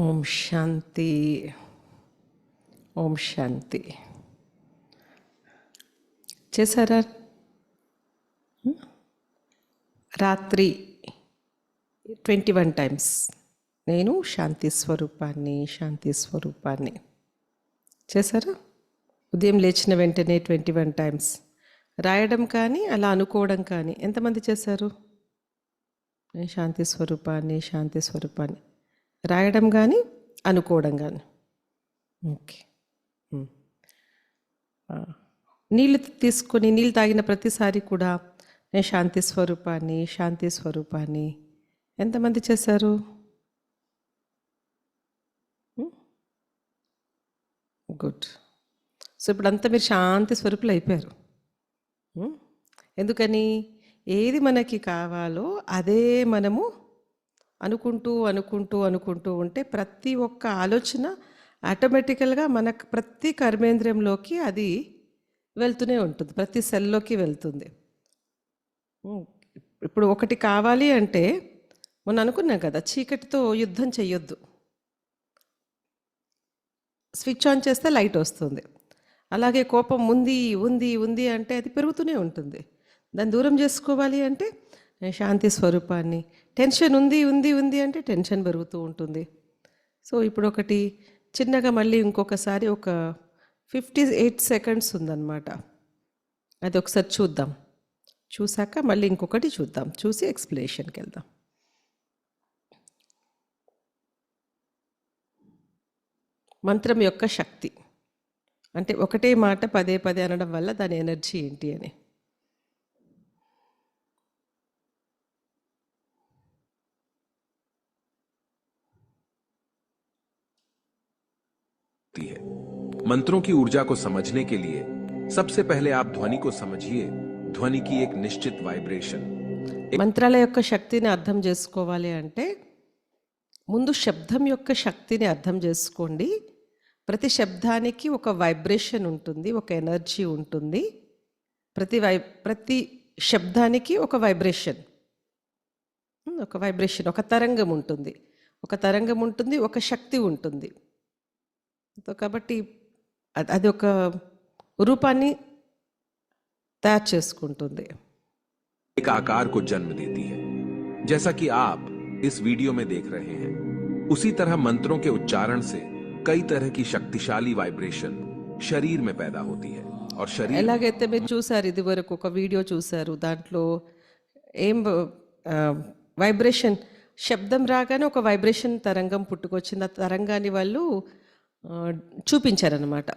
ఓం శాంతి. ఓం శాంతి. చేశారా? రాత్రి 21 టైమ్స్ నేను శాంతి స్వరూపాన్ని, శాంతి స్వరూపాన్ని చేశారా? ఉదయం లేచిన వెంటనే 21 టైమ్స్ రాయడం కానీ అలా అనుకోవడం కానీ ఎంతమంది చేశారు? నేను శాంతి స్వరూపాన్ని, శాంతి స్వరూపాన్ని రాయడం కానీ అనుకోవడం కానీ. ఓకే. నీళ్ళు తీసుకొని నీళ్ళు తాగిన ప్రతిసారి కూడా నేను శాంతి స్వరూపాన్ని, శాంతి స్వరూపాన్ని ఎంతమంది చేశారు? గుడ్. సో ఇప్పుడంతా మీరు శాంతి స్వరూపులు అయిపోయారు. ఎందుకని? ఏది మనకి కావాలో అదే మనము అనుకుంటూ అనుకుంటూ అనుకుంటూ ఉంటే ప్రతి ఒక్క ఆలోచన ఆటోమేటికల్గా మనకు ప్రతి కర్మేంద్రియంలోకి అది వెళ్తూనే ఉంటుంది, ప్రతి సెల్లోకి వెళ్తుంది. ఇప్పుడు ఒకటి కావాలి అంటే మొన్న అనుకున్నాం కదా, చీకటితో యుద్ధం చెయ్యొద్దు, స్విచ్ ఆన్ చేస్తే లైట్ వస్తుంది. అలాగే కోపం ఉంది ఉంది ఉంది అంటే అది పెరుగుతూనే ఉంటుంది. దాన్ని దూరం చేసుకోవాలి అంటే శాంతి స్వరూపాన్ని. టెన్షన్ ఉంది ఉంది ఉంది అంటే టెన్షన్ పెరుగుతూ ఉంటుంది. సో ఇప్పుడు ఒకటి చిన్నగా మళ్ళీ ఇంకొకసారి ఒక 58 సెకండ్స్ ఉందన్నమాట. అది ఒకసారి చూద్దాం. చూసాక మళ్ళీ ఇంకొకటి చూద్దాం, చూసి ఎక్స్ప్లెనేషన్కి వెళ్దాం. మంత్రం యొక్క శక్తి అంటే ఒకటే మాట పదే పదే అనడం వల్ల దాని ఎనర్జీ ఏంటి అని. है मंत्रों की ऊर्जा को समझने के लिए सबसे पहले आप ध्वनि को समझिए. ध्वनि की एक निश्चित वाइब्रेशन. మంత్రాల యొక్క శక్తిని అర్థం చేసుకోవాలి అంటే ముందు శబ్దం యొక్క శక్తిని అర్థం చేసుకోండి. ప్రతి శబ్దానికి ఒక వైబ్రేషన్ ఉంటుంది, ఒక ఎనర్జీ ఉంటుంది. ప్రతి శబ్దానికి ఒక వైబ్రేషన్, ఒక తరంగం ఉంటుంది, ఒక శక్తి ఉంటుంది. కాబట్టి అది ఒక రూపాన్ని తయారు చేసుకుంటుంది. एक आकार को जन्म देती है. जैसा कि आप इस वीडियो में देख रहे हैं, उसी तरह मंत्रों के उच्चारण से कई तरह की शक्तिशाली वाइब्रेशन शरीर में पैदा होती है. और शरीर ఎలాగైతే మీరు చూసారు, ఇది వరకు ఒక వీడియో చూసారు, దాంట్లో ఏం వైబ్రేషన్, శబ్దం రాగానే ఒక వైబ్రేషన్ తరంగం పుట్టుకొచ్చింది. ఆ తరంగాన్ని వాళ్ళు చూపించారనమాట.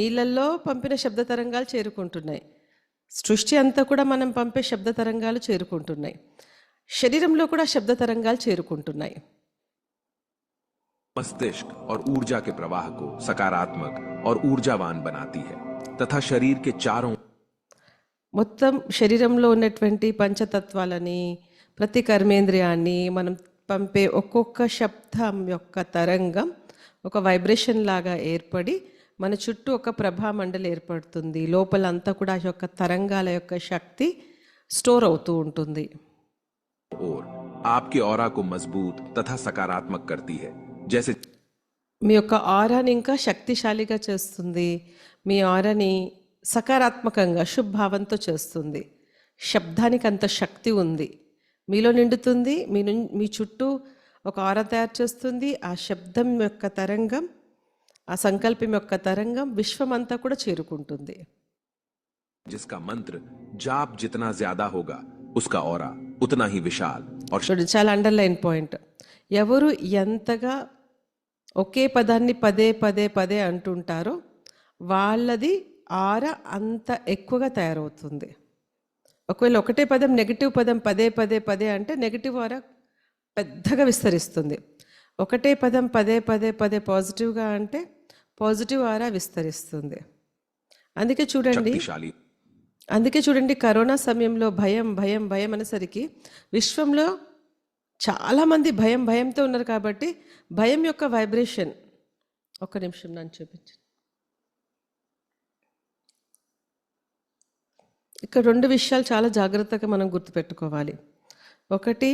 నీళ్ళల్లో పంపిన శబ్ద తరంగాలు చేరుకుంటున్నాయి. సృష్టి అంతా కూడా మనం పంపే శబ్ద తరంగాలు చేరుకుంటున్నాయి. శరీరంలో కూడా శబ్ద తరంగాలు చేరుకుంటున్నాయి. मस्तिष्क और ऊर्जा के प्रवाह को सकारात्मक और ऊर्जावान बनाती है तथा शरीर के चारों మొత్తం శరీరంలో ఉన్నటువంటి పంచతత్వాలని, ప్రతి కర్మేంద్రియాన్ని మనం పంపే ఒక్కొక్క శబ్దం యొక్క తరంగం ఒక వైబ్రేషన్ లాగా ఏర్పడి మన చుట్టూ ఒక ప్రభామండలి ఏర్పడుతుంది. లోపలంతా కూడా ఆ యొక్క తరంగాల యొక్క శక్తి స్టోర్ అవుతూ ఉంటుంది. और आपके ऑरा को मजबूत तथा सकारात्मक करती है. जैसे మీ యొక్క ఆరాని ఇంకా శక్తిశాలిగా చేస్తుంది, మీ ఆరాని సకారాత్మకంగా శుభభావంతో చేస్తుంది. శబ్దానికి అంత శక్తి ఉంది, మీలో నిండుతుంది. మీ చుట్టూ ఒక ఆరా తయారు చేస్తుంది. ఆ శబ్దం యొక్క తరంగం, ఆ సంకల్పం యొక్క తరంగం విశ్వమంతా కూడా చేరుకుంటుంది. जिसका मंत्र जाप जितना ज्यादा होगा उसका ऑरा उतना ही विशाल और చాలా అండర్లైన్ పాయింట్. ఎవరు ఎంతగా ఒకే పదాన్ని పదే పదే పదే అంటుంటారో వాళ్ళది ఆరా అంత ఎక్కువగా తయారవుతుంది. ఒకవేళ ఒకటే పదం, నెగిటివ్ పదం పదే పదే పదే అంటే నెగిటివ్ ఆరా పెద్దగా విస్తరిస్తుంది. ఒకటే పదం పదే పదే పదే పాజిటివ్గా అంటే పాజిటివ్ ఆరా విస్తరిస్తుంది. అందుకే చూడండి కరోనా సమయంలో భయం భయం భయం అనేసరికి విశ్వంలో చాలామంది భయంతో ఉన్నారు. కాబట్టి భయం యొక్క వైబ్రేషన్, ఒక్క నిమిషం నన్ను చూపించండి. ఇక్కడ 2 విషయాలు చాలా జాగ్రత్తగా మనం గుర్తుపెట్టుకోవాలి. ఒకటి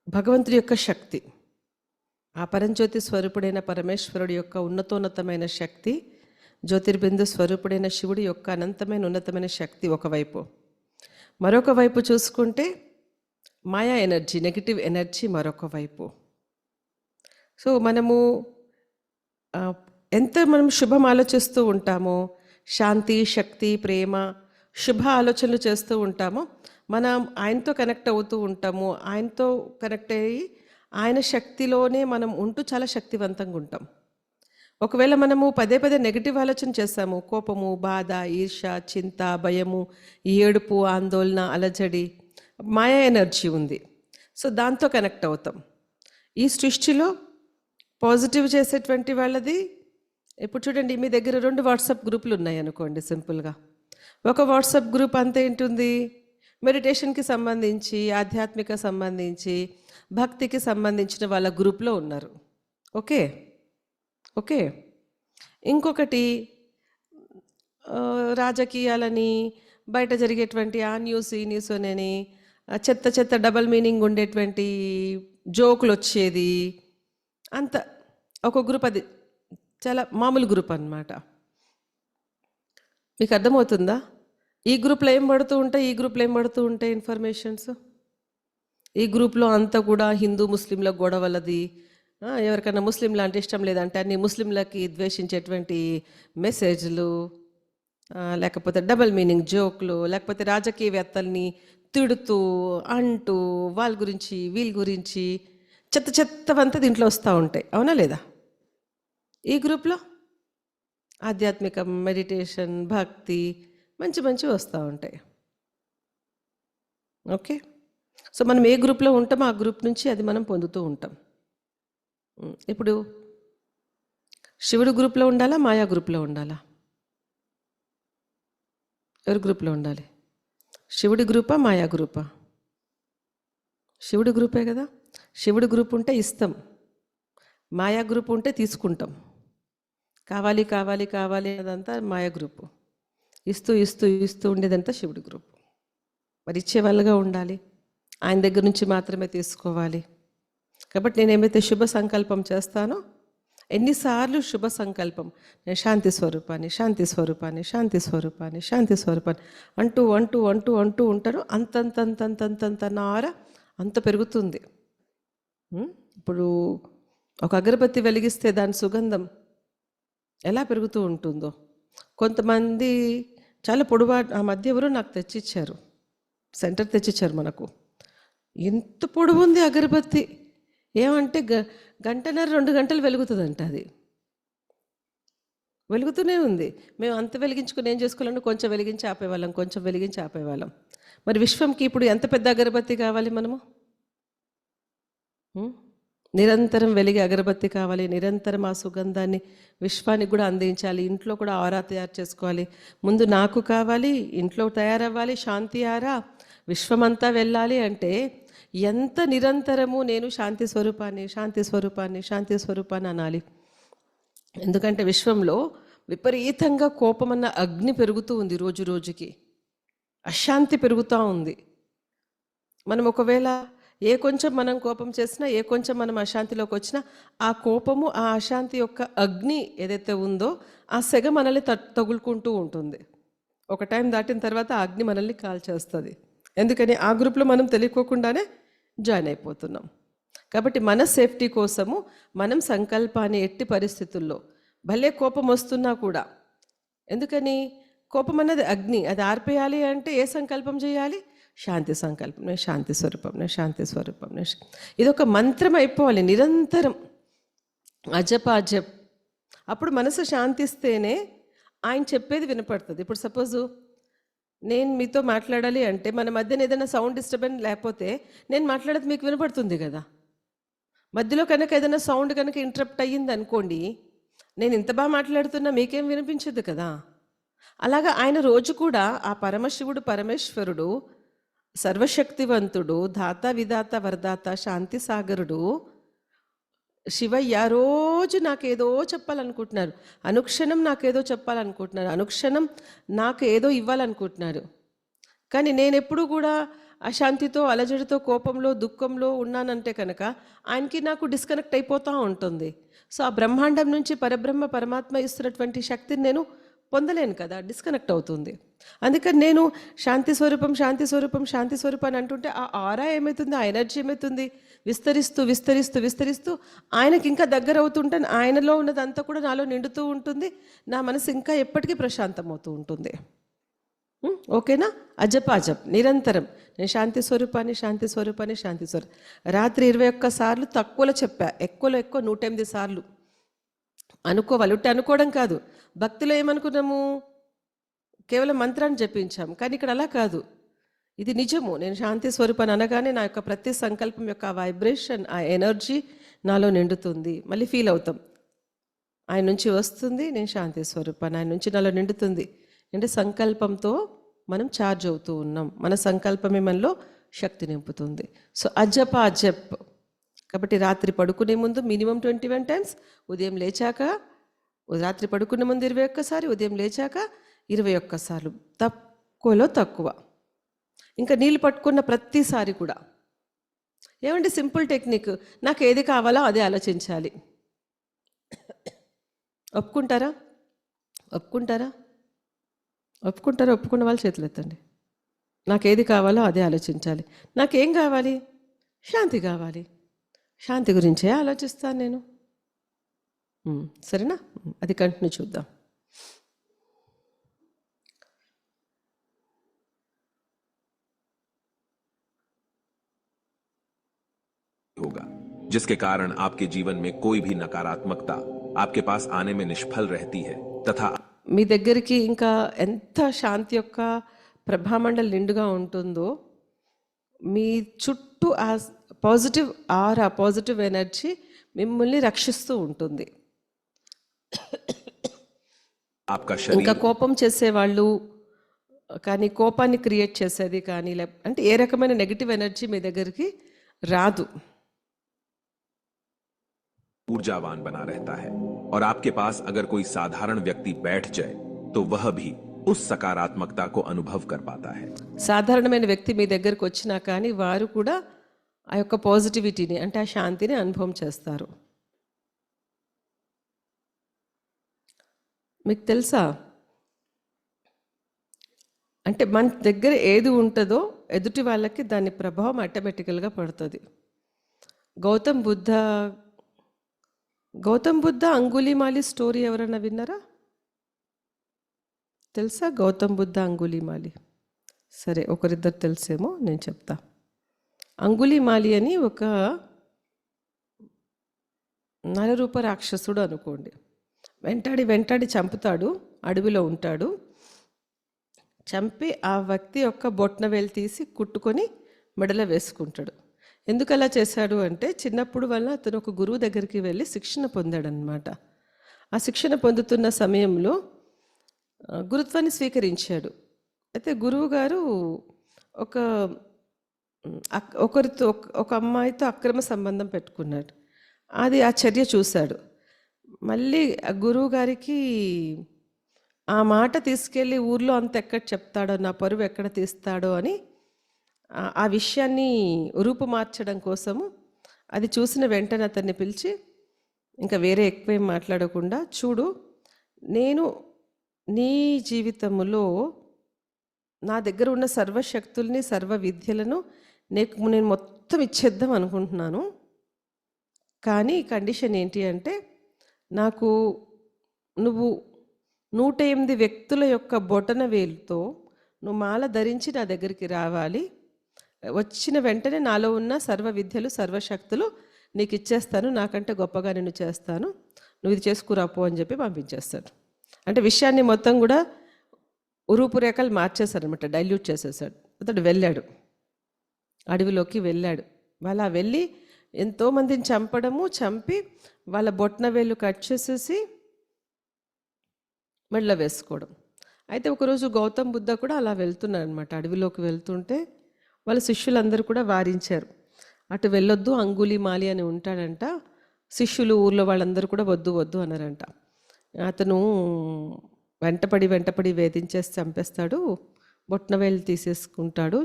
భగవంతుడి యొక్క శక్తి, ఆ పరంజ్యోతి స్వరూపుడైన పరమేశ్వరుడి యొక్క ఉన్నతోన్నతమైన శక్తి, జ్యోతిర్బిందు స్వరూపుడైన శివుడి యొక్క అనంతమైన ఉన్నతమైన శక్తి ఒకవైపు, మరొక వైపు చూసుకుంటే మాయా ఎనర్జీ, నెగిటివ్ ఎనర్జీ మరొక వైపు. సో మనము ఎంత మనం శుభం ఆలోచిస్తూ ఉంటామో, శాంతి, శక్తి, ప్రేమ, శుభ ఆలోచనలు చేస్తూ ఉంటామో, మనం ఆయనతో కనెక్ట్ అవుతూ ఉంటాము. ఆయనతో కనెక్ట్ అయ్యి ఆయన శక్తిలోనే మనం ఉంటూ చాలా శక్తివంతంగా ఉంటాం. ఒకవేళ మనము పదే పదే నెగిటివ్ ఆలోచన చేస్తాము, కోపము, బాధ, ఈర్ష, చింత, భయము, ఏడుపు, ఆందోళన, అలజడి, మాయా ఎనర్జీ ఉంది. సో దాంతో కనెక్ట్ అవుతాం. ఈ సృష్టిలో పాజిటివ్ చేసేటువంటి వాళ్ళది, ఇప్పుడు చూడండి మీ దగ్గర 2 వాట్సాప్ గ్రూపులు ఉన్నాయి అనుకోండి సింపుల్గా. ఒక వాట్సాప్ గ్రూప్ అంతా ఏంటుంది, మెడిటేషన్కి సంబంధించి, ఆధ్యాత్మిక సంబంధించి, భక్తికి సంబంధించిన వాళ్ళ గ్రూప్లో ఉన్నారు. Okay okay. ఇంకొకటి రాజకీయాలని, బయట జరిగేటువంటి ఆ న్యూస్ ఈ న్యూస్ అని, చెత్త చెత్త డబల్ మీనింగ్ ఉండేటువంటి జోకులు వచ్చేది, అంత ఒక గ్రూప్. అది చాలా మామూలు గ్రూప్ అన్నమాట. మీకు అర్థమవుతుందా? ఈ గ్రూప్లో ఏం పడుతూ ఉంటాయి, ఈ గ్రూప్లో ఏం పడుతూ ఉంటాయి ఇన్ఫర్మేషన్స్. ఈ గ్రూప్లో అంతా కూడా హిందూ ముస్లింల గొడవలది, ఎవరికైనా ముస్లింలు అంటే ఇష్టం లేదంటే అన్ని ముస్లింలకి ద్వేషించేటువంటి మెసేజ్లు, లేకపోతే డబల్ మీనింగ్ జోక్లు, లేకపోతే రాజకీయవేత్తల్ని తిడుతూ అంటూ వాళ్ళ గురించి వీళ్ళ గురించి చెత్త చెత్తవంతా దీంట్లో వస్తూ ఉంటాయి, అవునా లేదా? ఈ గ్రూప్లో ఆధ్యాత్మిక, మెడిటేషన్, భక్తి మంచి మంచివి వస్తూ ఉంటాయి. ఓకే. సో మనం ఏ గ్రూప్లో ఉంటామో ఆ గ్రూప్ నుంచి అది మనం పొందుతూ ఉంటాం. ఇప్పుడు శివుడు గ్రూప్లో ఉండాలా, మాయా గ్రూప్లో ఉండాలా? ఎవరి గ్రూప్లో ఉండాలి? శివుడి గ్రూపా, మాయా గ్రూపా? శివుడి గ్రూపే కదా. శివుడి గ్రూప్ ఉంటే ఇస్తాం, మాయా గ్రూప్ ఉంటే తీసుకుంటాం. కావాలి కావాలి కావాలి అదంతా మాయా గ్రూపు. ఇస్తూ ఇస్తూ ఇస్తూ ఉండేదంతా శివుడి గ్రూప్. మరి ఇచ్చే వాళ్ళగా ఉండాలి, ఆయన దగ్గర నుంచి మాత్రమే తీసుకోవాలి. కాబట్టి నేను ఏమైతే శుభ సంకల్పం చేస్తానో, ఎన్నిసార్లు శుభ సంకల్పం, నేను శాంతి స్వరూపాన్ని, శాంతి స్వరూపాన్ని, శాంతి స్వరూపాన్ని, శాంతి స్వరూపాన్ని అంటూ అంటూ అంటూ అంటూ ఉంటాను, అంతంతంతంతంతంత నార అంత పెరుగుతుంది. ఇప్పుడు ఒక అగరబత్తి వెలిగిస్తే దాని సుగంధం ఎలా పెరుగుతూ ఉంటుందో, కొంతమంది చాలా పొడవాటి, ఆ మధ్య ఎవరో నాకు తెచ్చిచ్చారు, సెంటర్ తెచ్చిచ్చారు మనకు. ఎంత పొడవు ఉంది అగరబత్తి, ఏమంటే గంటన్నర 2 గంటలు వెలుగుతుందంట. అది వెలుగుతూనే ఉంది. మేము అంత వెలిగించుకుని ఏం చేసుకోవాలంటే కొంచెం వెలిగించి ఆపేవాళ్ళం, కొంచెం వెలిగించి ఆపేవాళ్ళం. మరి విశ్వంకి ఇప్పుడు ఎంత పెద్ద అగరబత్తి కావాలి మనము? నిరంతరం వెలిగే అగరబత్తి కావాలి, నిరంతరం ఆ సుగంధాన్ని విశ్వానికి కూడా అందించాలి. ఇంట్లో కూడా ఆరా తయారు చేసుకోవాలి. ముందు నాకు కావాలి, ఇంట్లో తయారవ్వాలి శాంతి ఆరా, విశ్వమంతా వెళ్ళాలి. అంటే ఎంత నిరంతరము నేను శాంతి స్వరూపాన్ని, శాంతి స్వరూపాన్ని, శాంతి స్వరూపాన్ని అనాలి. ఎందుకంటే విశ్వంలో విపరీతంగా కోపమన్న అగ్ని పెరుగుతూ ఉంది, రోజు రోజుకి అశాంతి పెరుగుతూ ఉంది. మనం ఒకవేళ ఏ కొంచెం మనం కోపం చేసినా, ఏ కొంచెం మనం అశాంతిలోకి వచ్చినా, ఆ కోపము, ఆ అశాంతి యొక్క అగ్ని ఏదైతే ఉందో ఆ సెగ మనల్ని తగులుకుంటూ ఉంటుంది. ఒక టైం దాటిన తర్వాత ఆ అగ్ని మనల్ని కాల్చేస్తుంది. ఎందుకని ఆ గ్రూప్లో మనం తెలియకోకుండానే జాయిన్ అయిపోతున్నాం. కాబట్టి మన సేఫ్టీ కోసము మనం సంకల్పాన్ని ఎట్టి పరిస్థితుల్లో, భలే కోపం వస్తున్నా కూడా, ఎందుకని కోపం అన్నది అగ్ని, అది ఆర్పేయాలి అంటే ఏ సంకల్పం చేయాలి? శాంతి సంకల్పం, నేను శాంతి స్వరూపం, నేను శాంతి స్వరూపం. ఇది ఒక మంత్రం అయిపోవాలి నిరంతరం, అజప్. అప్పుడు మనసు శాంతిస్తేనే ఆయన చెప్పేది వినపడుతుంది. ఇప్పుడు సపోజు నేను మీతో మాట్లాడాలి అంటే మన మధ్యన ఏదైనా సౌండ్ డిస్టర్బెన్స్ లేకపోతే నేను మాట్లాడేది మీకు వినపడుతుంది కదా. మధ్యలో కనుక ఏదైనా సౌండ్ కనుక ఇంటరప్ట్ అయ్యింది అనుకోండి, నేను ఇంత బాగా మాట్లాడుతున్నా మీకేం వినిపించదు కదా. అలాగా ఆయన రోజు కూడా ఆ పరమశివుడు, పరమేశ్వరుడు, సర్వశక్తివంతుడు, దాత విధాత వరదాత, శాంతి సాగరుడు శివయ్య రోజు నాకేదో చెప్పాలనుకుంటున్నారు, అనుక్షణం నాకేదో చెప్పాలనుకుంటున్నారు, అనుక్షణం నాకు ఏదో ఇవ్వాలనుకుంటున్నారు. కానీ నేను ఎప్పుడూ కూడా అశాంతితో, అలజడితో, కోపంలో, దుఃఖంలో ఉన్నానంటే కనుక ఆయనకి నాకు డిస్కనెక్ట్ అయిపోతూ ఉంటుంది. సో ఆ బ్రహ్మాండం నుంచి పరబ్రహ్మ పరమాత్మ ఇస్తున్నటువంటి శక్తిని నేను పొందలేను కదా, డిస్కనెక్ట్ అవుతుంది. అందుకని నేను శాంతి స్వరూపం, శాంతి స్వరూపం, శాంతి స్వరూపం అని అంటుంటే ఆ ఆరా ఏమవుతుంది, ఆ ఎనర్జీ ఏమవుతుంది, విస్తరిస్తూ విస్తరిస్తూ విస్తరిస్తూ ఆయనకి ఇంకా దగ్గర అవుతుంటే ఆయనలో ఉన్నదంతా కూడా నాలో నిండుతూ ఉంటుంది. నా మనసు ఇంకా ఎప్పటికీ ప్రశాంతం అవుతూ ఉంటుంది. ఓకేనా? అజపాజప్ నిరంతరం నేను శాంతి స్వరూపాన్ని, శాంతి స్వరూపాన్ని, శాంతి స్వరూపం. రాత్రి 21 సార్లు తక్కువలో చెప్పా, ఎక్కువలో ఎక్కువ 108 సార్లు అనుకోవాలి. ఉట్టి అనుకోవడం కాదు. భక్తిలో ఏమనుకున్నాము, కేవలం మంత్రాన్ని జపించాం. కానీ ఇక్కడ అలా కాదు, ఇది నిజము. నేను శాంతి స్వరూపాన్ని అనగానే నా యొక్క ప్రతి సంకల్పం యొక్క ఆ వైబ్రేషన్, ఆ ఎనర్జీ నాలో నిండుతుంది. మళ్ళీ ఫీల్ అవుతాం, ఆయన నుంచి వస్తుంది, నేను శాంతి స్వరూపాన్ని, ఆయన నుంచి నాలో నిండుతుంది. అంటే సంకల్పంతో మనం ఛార్జ్ అవుతూ ఉన్నాం. మన సంకల్పమే మనలో శక్తి నింపుతుంది. సో అజప అజప్. కాబట్టి రాత్రి పడుకునే ముందు మినిమం 21 టైమ్స్, ఉదయం లేచాక, రాత్రి పడుకునే ముందు 21 సారి, ఉదయం లేచాక 21 సార్లు, తక్కువలో తక్కువ. ఇంకా నీళ్ళు పట్టుకున్న ప్రతిసారి కూడా ఏమంటే సింపుల్ టెక్నిక్, నాకు ఏది కావాలో అదే ఆలోచించాలి. ఒప్పుకుంటారా? ఒప్పుకుంటారా? ఒప్పుకుంటారా? ఒప్పుకున్న వాళ్ళు చేతులు ఎత్తండి. నాకు ఏది కావాలో అదే ఆలోచించాలి. నాకేం కావాలి? శాంతి కావాలి. శాంతి గురించే ఆలోచిస్తాను నేను. సరేనా? అది కంటిన్యూ చూద్దాం. होगा जिसके कारण आपके जीवन में कोई भी नकारात्मकता आपके पास आने में निष्फल रहती है तथा మీ దగ్గరికి ఇంకా ఎంత శాంతి యొక్క ప్రభామండలి నిండుగా ఉంటుందో, మీ చుట్టూ ఆ పాజిటివ్ ఆర్, ఆ పాజిటివ్ ఎనర్జీ మిమ్మల్ని రక్షిస్తూ ఉంటుంది. आपका ఇంకా शरीर కోపం చేసేవాళ్ళు కానీ, కోపాన్ని క్రియేట్ చేసేది కానీ, అంటే ఏ రకమైన నెగిటివ్ ఎనర్జీ మీ దగ్గరికి రాదు. ऊर्जावान बना रहता है और आपके पास अगर कोई साधारण व्यक्ति बैठ जाए तो वह भी उस सकारात्मकता को अनुभव कर पाता है. సాధారణమైన వ్యక్తి మీ దగ్గరకు వచ్చినా కానీ వారు కూడా ఆ యొక్క పాజిటివిటీని, అంటే ఆ శాంతిని అనుభవం చేస్తారు. మీకు తెలుసా, అంటే మన దగ్గర ఏది ఉంటుందో ఎదుటి వాళ్ళకి దాని ప్రభావం ఆటోమేటికల్గా పడుతుంది. గౌతమ్ బుద్ధ అంగుళీమాలి స్టోరీ ఎవరన్నా విన్నారా? తెలుసా గౌతమ్ బుద్ధ అంగుళీమాలి? సరే, ఒకరిద్దరు తెలుసేమో, నేను చెప్తా. అంగుళీమాలి అని ఒక నరరూప రాక్షసుడు అనుకోండి. వెంటాడి వెంటాడి చంపుతాడు, అడవిలో ఉంటాడు. చంపి ఆ వ్యక్తి యొక్క బొట్నవేలు తీసి కుట్టుకొని మెడలో వేసుకుంటాడు. ఎందుకు అలా చేశాడు అంటే, చిన్నప్పుడు వల్ల అతను ఒక గురువు దగ్గరికి వెళ్ళి శిక్షణ పొందాడనమాట. ఆ శిక్షణ పొందుతున్న సమయంలో గురుత్వాన్ని స్వీకరించాడు. అయితే గురువు గారు ఒకరితో ఒక అమ్మాయితో అక్రమ సంబంధం పెట్టుకున్నాడు. అది ఆ చర్య చూశాడు. మళ్ళీ ఆ గురువు గారికి ఆ మాట తీసుకెళ్ళి ఊర్లో అంత ఎక్కడ చెప్తాడో, నా పరువు ఎక్కడ తీస్తాడో అని ఆ విషయాన్ని రూపుమార్చడం కోసము అది చూసిన వెంటనే అతన్ని పిలిచి, ఇంకా వేరే ఎక్కువేం మాట్లాడకుండా, చూడు, నేను నీ జీవితంలో నా దగ్గర ఉన్న సర్వశక్తుల్ని, సర్వ విద్యలను నేను మొత్తం ఇచ్చేద్దాం అనుకుంటున్నాను. కానీ కండిషన్ ఏంటి అంటే, నాకు నువ్వు 108 వ్యక్తుల యొక్క బొటన వేలుతో నువ్వు మాల ధరించి నా దగ్గరికి రావాలి. వచ్చిన వెంటనే నాలో ఉన్న సర్వ విద్యలు, సర్వశక్తులు నీకు ఇచ్చేస్తాను, నాకంటే గొప్పగా నేను చేస్తాను, నువ్వు ఇది చేసుకురాపో అని చెప్పి పంపించేస్తాడు. అంటే విషయాన్ని మొత్తం కూడా రూపురేఖలు మార్చేశాడు అనమాట, డైల్యూట్ చేసేసాడు. అతడు వెళ్ళాడు, అడవిలోకి వెళ్ళాడు. వాళ్ళ వెళ్ళి ఎంతోమందిని చంపి వాళ్ళ బొట్న వేళ్ళు కట్ చేసేసి మెడలో వేసుకోవడం. అయితే ఒకరోజు గౌతమ్ బుద్ధ కూడా అలా వెళ్తున్నాడు అనమాట. అడవిలోకి వెళ్తుంటే వాళ్ళ శిష్యులందరూ కూడా వారించారు, అటు వెళ్ళొద్దు, అంగుళీమాలి అని ఉంటాడంట. శిష్యులు, ఊర్లో వాళ్ళందరూ కూడా వద్దు వద్దు అన్నారంట. అతను వెంటపడి వేధించేసి చంపేస్తాడు, బొట్నవేలు తీసేసుకుంటాడు,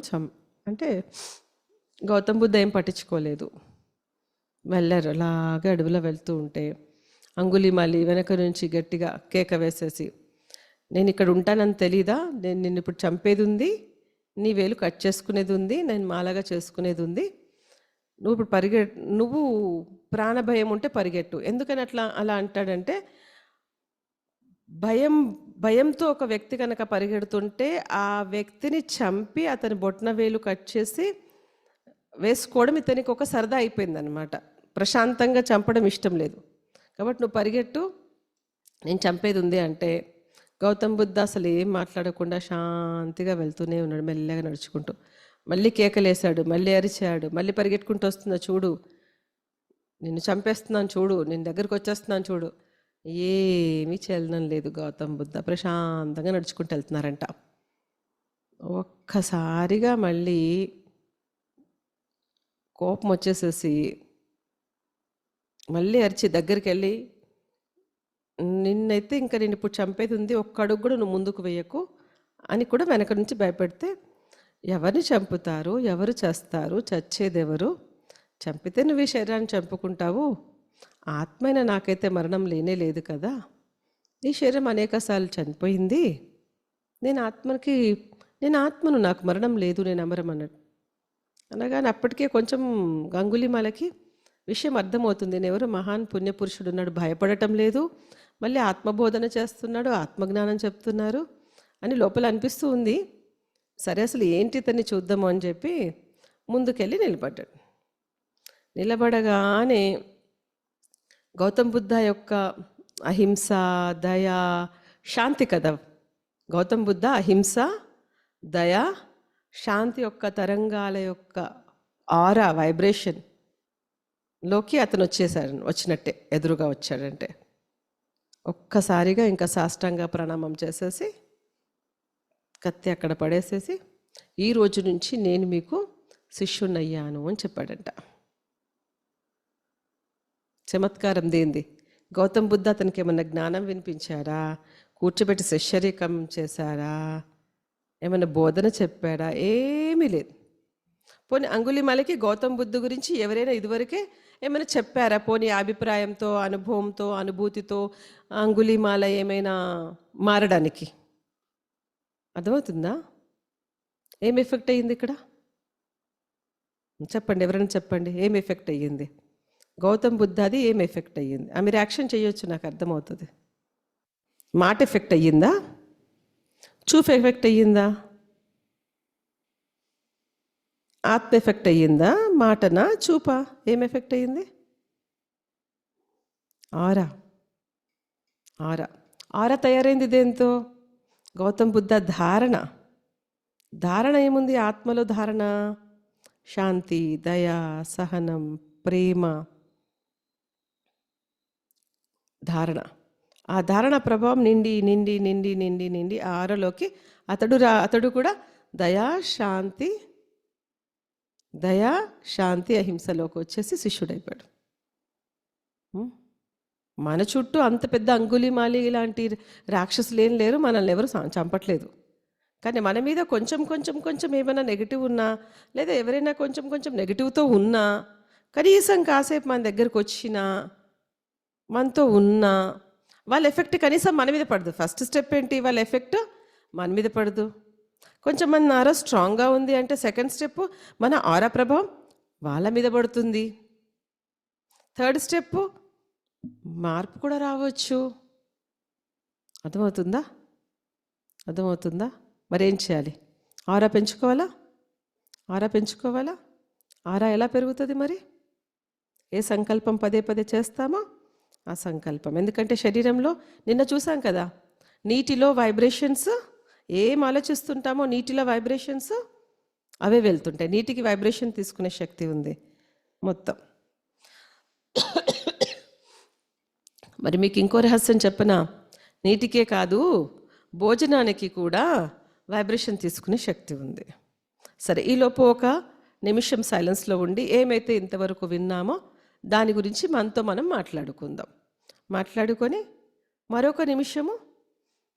అంటే గౌతమ్ బుద్ధ ఏం పట్టించుకోలేదు. వెళ్ళారు అలాగే అడవిలో వెళ్తూ ఉంటే అంగుళీమాలి వెనక నుంచి గట్టిగా కేక వేసేసి, నేను ఇక్కడ ఉంటానని తెలీదా, నేను నిన్ను ఇప్పుడు చంపేది ఉంది, నీ వేలు కట్ చేసుకునేది ఉంది, నేను మాలాగా చేసుకునేది ఉంది, నువ్వు ఇప్పుడు నువ్వు ప్రాణభయం ఉంటే పరిగెట్టు. ఎందుకని అలా అంటాడంటే, భయంతో ఒక వ్యక్తి కనుక పరిగెడుతుంటే ఆ వ్యక్తిని చంపి అతని బొట్న వేలు కట్ చేసి వేసుకోవడం ఇతనికి ఒక సరదా అయిపోయిందనమాట. ప్రశాంతంగా చంపడం ఇష్టం లేదు. కాబట్టి నువ్వు పరిగెట్టు, నేను చంపేది ఉంది అంటే గౌతమ్ బుద్ధ అసలు ఏం మాట్లాడకుండా శాంతిగా వెళ్తూనే ఉన్నాడు, మెల్లగా నడుచుకుంటూ. మళ్ళీ కేకలేశాడు, మళ్ళీ అరిచాడు, మళ్ళీ పరిగెట్టుకుంటూ వస్తున్నా చూడు, నిన్ను చంపేస్తున్నాను చూడు, నేను దగ్గరికి వచ్చేస్తున్నాను చూడు. ఏమీ చలనం లేదు. గౌతమ్ బుద్ధ ప్రశాంతంగా నడుచుకుంటూ వెళ్తున్నారంట. ఒక్కసారిగా మళ్ళీ కోపం వచ్చేసేసి మళ్ళీ అరిచి దగ్గరికి వెళ్ళి, నిన్నైతే ఇంకా నేను ఇప్పుడు చంపేది ఉంది, ఒక్క అడుగు కూడా నువ్వు ముందుకు వేయకు అని కూడా వెనక నుంచి భయపెడితే, ఎవరిని చంపుతారు, ఎవరు చేస్తారు, చచ్చేదెవరు, చంపితే నువ్వు ఈ శరీరాన్ని చంపుకుంటావు, ఆత్మైన నాకైతే మరణం లేనే లేదు కదా, ఈ శరీరం అనేకసార్లు చనిపోయింది, నేను ఆత్మను, నాకు మరణం లేదు, నేను అమరం అన్నాడు. అనగానే అప్పటికే కొంచెం గంగులీమాలకి విషయం అర్థమవుతుంది, నేను ఎవరు మహాన్ పుణ్యపురుషుడు ఉన్నాడు, భయపడటం లేదు, మళ్ళీ ఆత్మబోధన చేస్తున్నాడు, ఆత్మజ్ఞానం చెప్తున్నారు అని లోపల అనిపిస్తూ ఉంది. సరే అసలు ఏంటి ఇతన్ని చూద్దాము అని చెప్పి ముందుకెళ్ళి నిలబడ్డాడు. నిలబడగానే గౌతమ్ బుద్ధ యొక్క అహింస, దయ, శాంతి కదా. గౌతమ్ బుద్ధ అహింస, దయ, శాంతి యొక్క తరంగాల యొక్క ఆరా వైబ్రేషన్ లోకి అతను వచ్చినట్టే ఎదురుగా వచ్చాడంటే ఒక్కసారిగా ఇంకా సాష్టాంగ ప్రణామం చేసేసి కత్తి అక్కడ పడేసేసి, ఈ రోజు నుంచి నేను మీకు శిష్యున్నయ్యాను అని చెప్పాడంట. చమత్కారం దేంది? గౌతమ్ బుద్ధ అతనికి ఏమన్నా జ్ఞానం వినిపించాడా, కూర్చోబెట్టి శిష్యరికం చేశారా, ఏమన్నా బోధన చెప్పాడా? ఏమీ లేదు. పోనీ అంగుళీమాలకి గౌతమ్ బుద్ధ గురించి ఎవరైనా ఇదివరకే ఏమైనా చెప్పారా? పోనీ అభిప్రాయంతో, అనుభవంతో, అనుభూతితో అంగుళీమాల ఏమైనా మారడానికి అర్థమవుతుందా? ఏం ఎఫెక్ట్ అయ్యింది ఇక్కడ? చెప్పండి, ఎవరైనా చెప్పండి, ఏం ఎఫెక్ట్ అయ్యింది? గౌతమ్ బుద్ధది ఏం ఎఫెక్ట్ అయ్యింది? మీరు యాక్షన్ చేయొచ్చు, నాకు అర్థమవుతుంది. మాట ఎఫెక్ట్ అయ్యిందా? చూపు ఎఫెక్ట్ అయ్యిందా? ఆత్మ ఎఫెక్ట్ అయ్యిందా? మాటనా, చూపా? ఏం ఎఫెక్ట్ అయ్యింది? ఆరా. ఆరా తయారైంది దేంతో? గౌతమ్ బుద్ధ ధారణ ఏముంది ఆత్మలో? ధారణ శాంతి, దయ, సహనం, ప్రేమ. ఆ ధారణ ప్రభావం నిండి ఆరలోకి అతడు కూడా దయా శాంతి అహింసలోకి వచ్చేసి శిష్యుడైపోయాడు. మన చుట్టూ అంత పెద్ద అంగుళీమాలి ఇలాంటి రాక్షసులు ఏం లేరు, మనల్ని ఎవరు చంపట్లేదు. కానీ మన మీద కొంచెం ఏమైనా నెగిటివ్ ఉన్నా, లేదా ఎవరైనా కొంచెం నెగిటివ్తో ఉన్నా, కనీసం కాసేపు మన దగ్గరకు వచ్చినా, మనతో ఉన్నా, వాళ్ళ ఎఫెక్ట్ కనీసం మన మీద పడదు. ఫస్ట్ స్టెప్ ఏంటి? వాళ్ళ ఎఫెక్ట్ మన మీద పడదు. కొంచెం మన ఆరా స్ట్రాంగ్గా ఉంది అంటే సెకండ్ స్టెప్ మన ఆరా ప్రభావం వాళ్ళ మీద పడుతుంది. థర్డ్ స్టెప్ మార్పు కూడా రావచ్చు. అర్థమవుతుందా? మరేం చేయాలి? ఆరా పెంచుకోవాలా? ఆరా ఎలా పెరుగుతుంది మరి? ఏ సంకల్పం పదే చేస్తామో ఆ సంకల్పం. ఎందుకంటే శరీరంలో నిన్న చూసాం కదా, నీటిలో వైబ్రేషన్స్, ఏం ఆలోచిస్తుంటామో నీటిలో వైబ్రేషన్స్ అవే వెళ్తుంటాయి. నీటికి వైబ్రేషన్ తీసుకునే శక్తి ఉంది మొత్తం. మరి మీకు ఇంకో రహస్యం చెప్పనా? నీటికే కాదు, భోజనానికి కూడా వైబ్రేషన్ తీసుకునే శక్తి ఉంది. సరే, ఈలోపు ఒక నిమిషం సైలెన్స్లో ఉండి ఏమైతే ఇంతవరకు విన్నామో దాని గురించి మనతో మనం మాట్లాడుకొని మరొక నిమిషము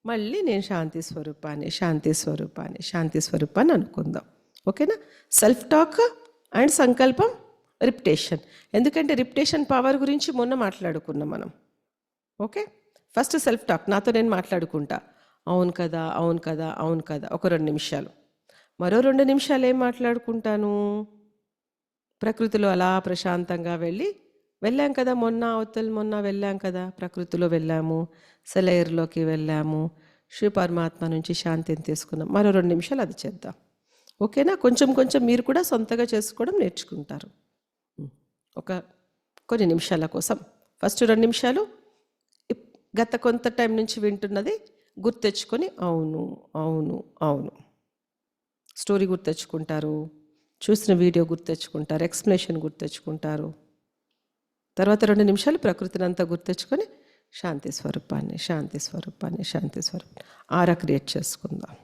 మళ్ళీ నేను శాంతి స్వరూపాన్ని అనుకుందాం. ఓకేనా? సెల్ఫ్ టాక్ అండ్ సంకల్పం, రిపిటేషన్. ఎందుకంటే రిపిటేషన్ పవర్ గురించి మొన్న మాట్లాడుకున్నాం మనం. ఓకే, ఫస్ట్ సెల్ఫ్ టాక్, నాతో నేను మాట్లాడుకుంటా. అవును కదా, అవును కదా, అవును కదా, ఒక 2 నిమిషాలు. మరో 2 నిమిషాలు ఏం మాట్లాడుకుంటాను? ప్రకృతిలో అలా ప్రశాంతంగా వెళ్ళాం కదా మొన్న వెళ్ళాం కదా, ప్రకృతిలో వెళ్ళాము, సెలైర్లోకి వెళ్ళాము, శివ పరమాత్మ నుంచి శాంతిని తీసుకున్నాం. మరో 2 నిమిషాలు అది చేద్దాం. ఓకేనా? కొంచెం కొంచెం మీరు కూడా సొంతగా చేసుకోవడం నేర్చుకుంటారు. ఒక కొన్ని నిమిషాల కోసం ఫస్ట్ 2 నిమిషాలు గత కొంత టైం నుంచి వింటున్నది గుర్తెచ్చుకొని అవును, అవును, అవును, స్టోరీ గుర్తెచ్చుకుంటారు, చూసిన వీడియో గుర్తెచ్చుకుంటారు, ఎక్స్ప్లెనేషన్ గుర్తెచ్చుకుంటారు. తర్వాత 2 నిమిషాలు ప్రకృతిని అంతా గుర్తెచ్చుకొని శాంతి స్వరూపాన్ని, శాంతి స్వరూపాన్ని, శాంతి స్వరూపాన్ని ఆరా క్రియేట్ చేసుకుందాం.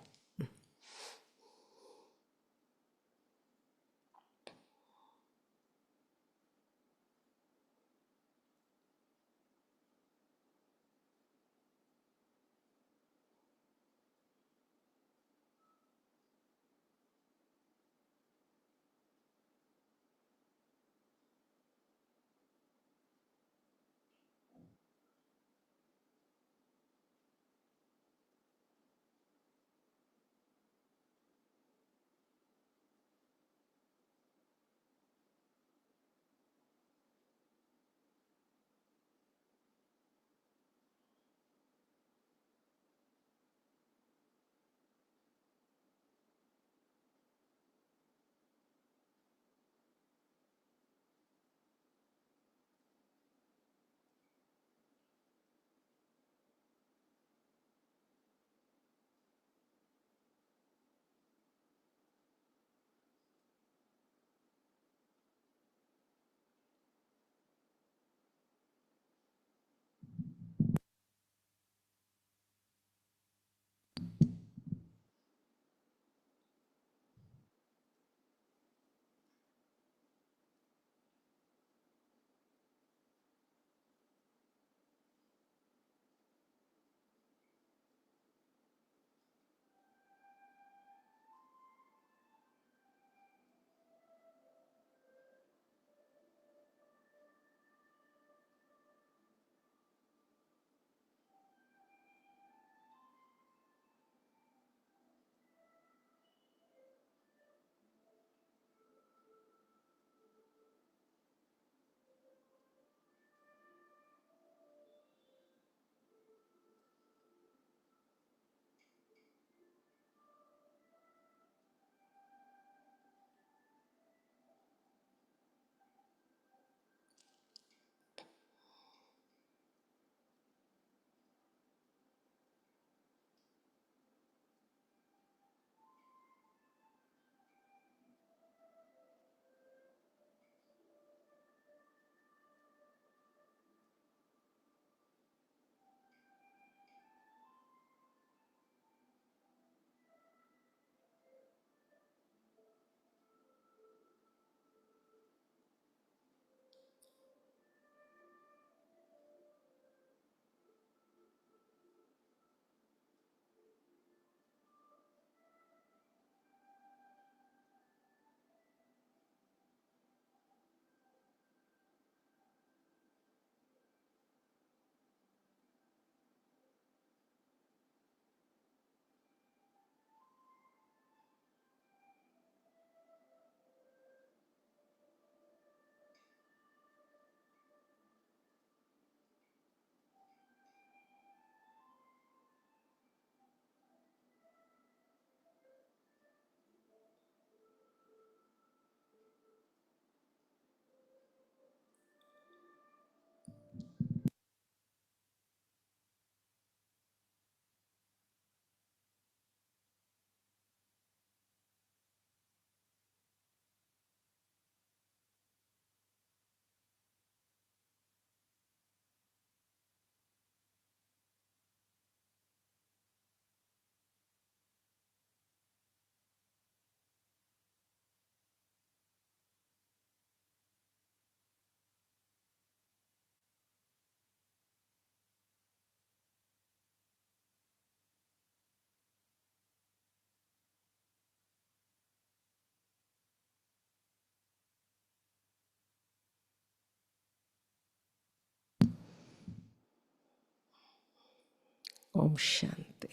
ఓం శాంతి.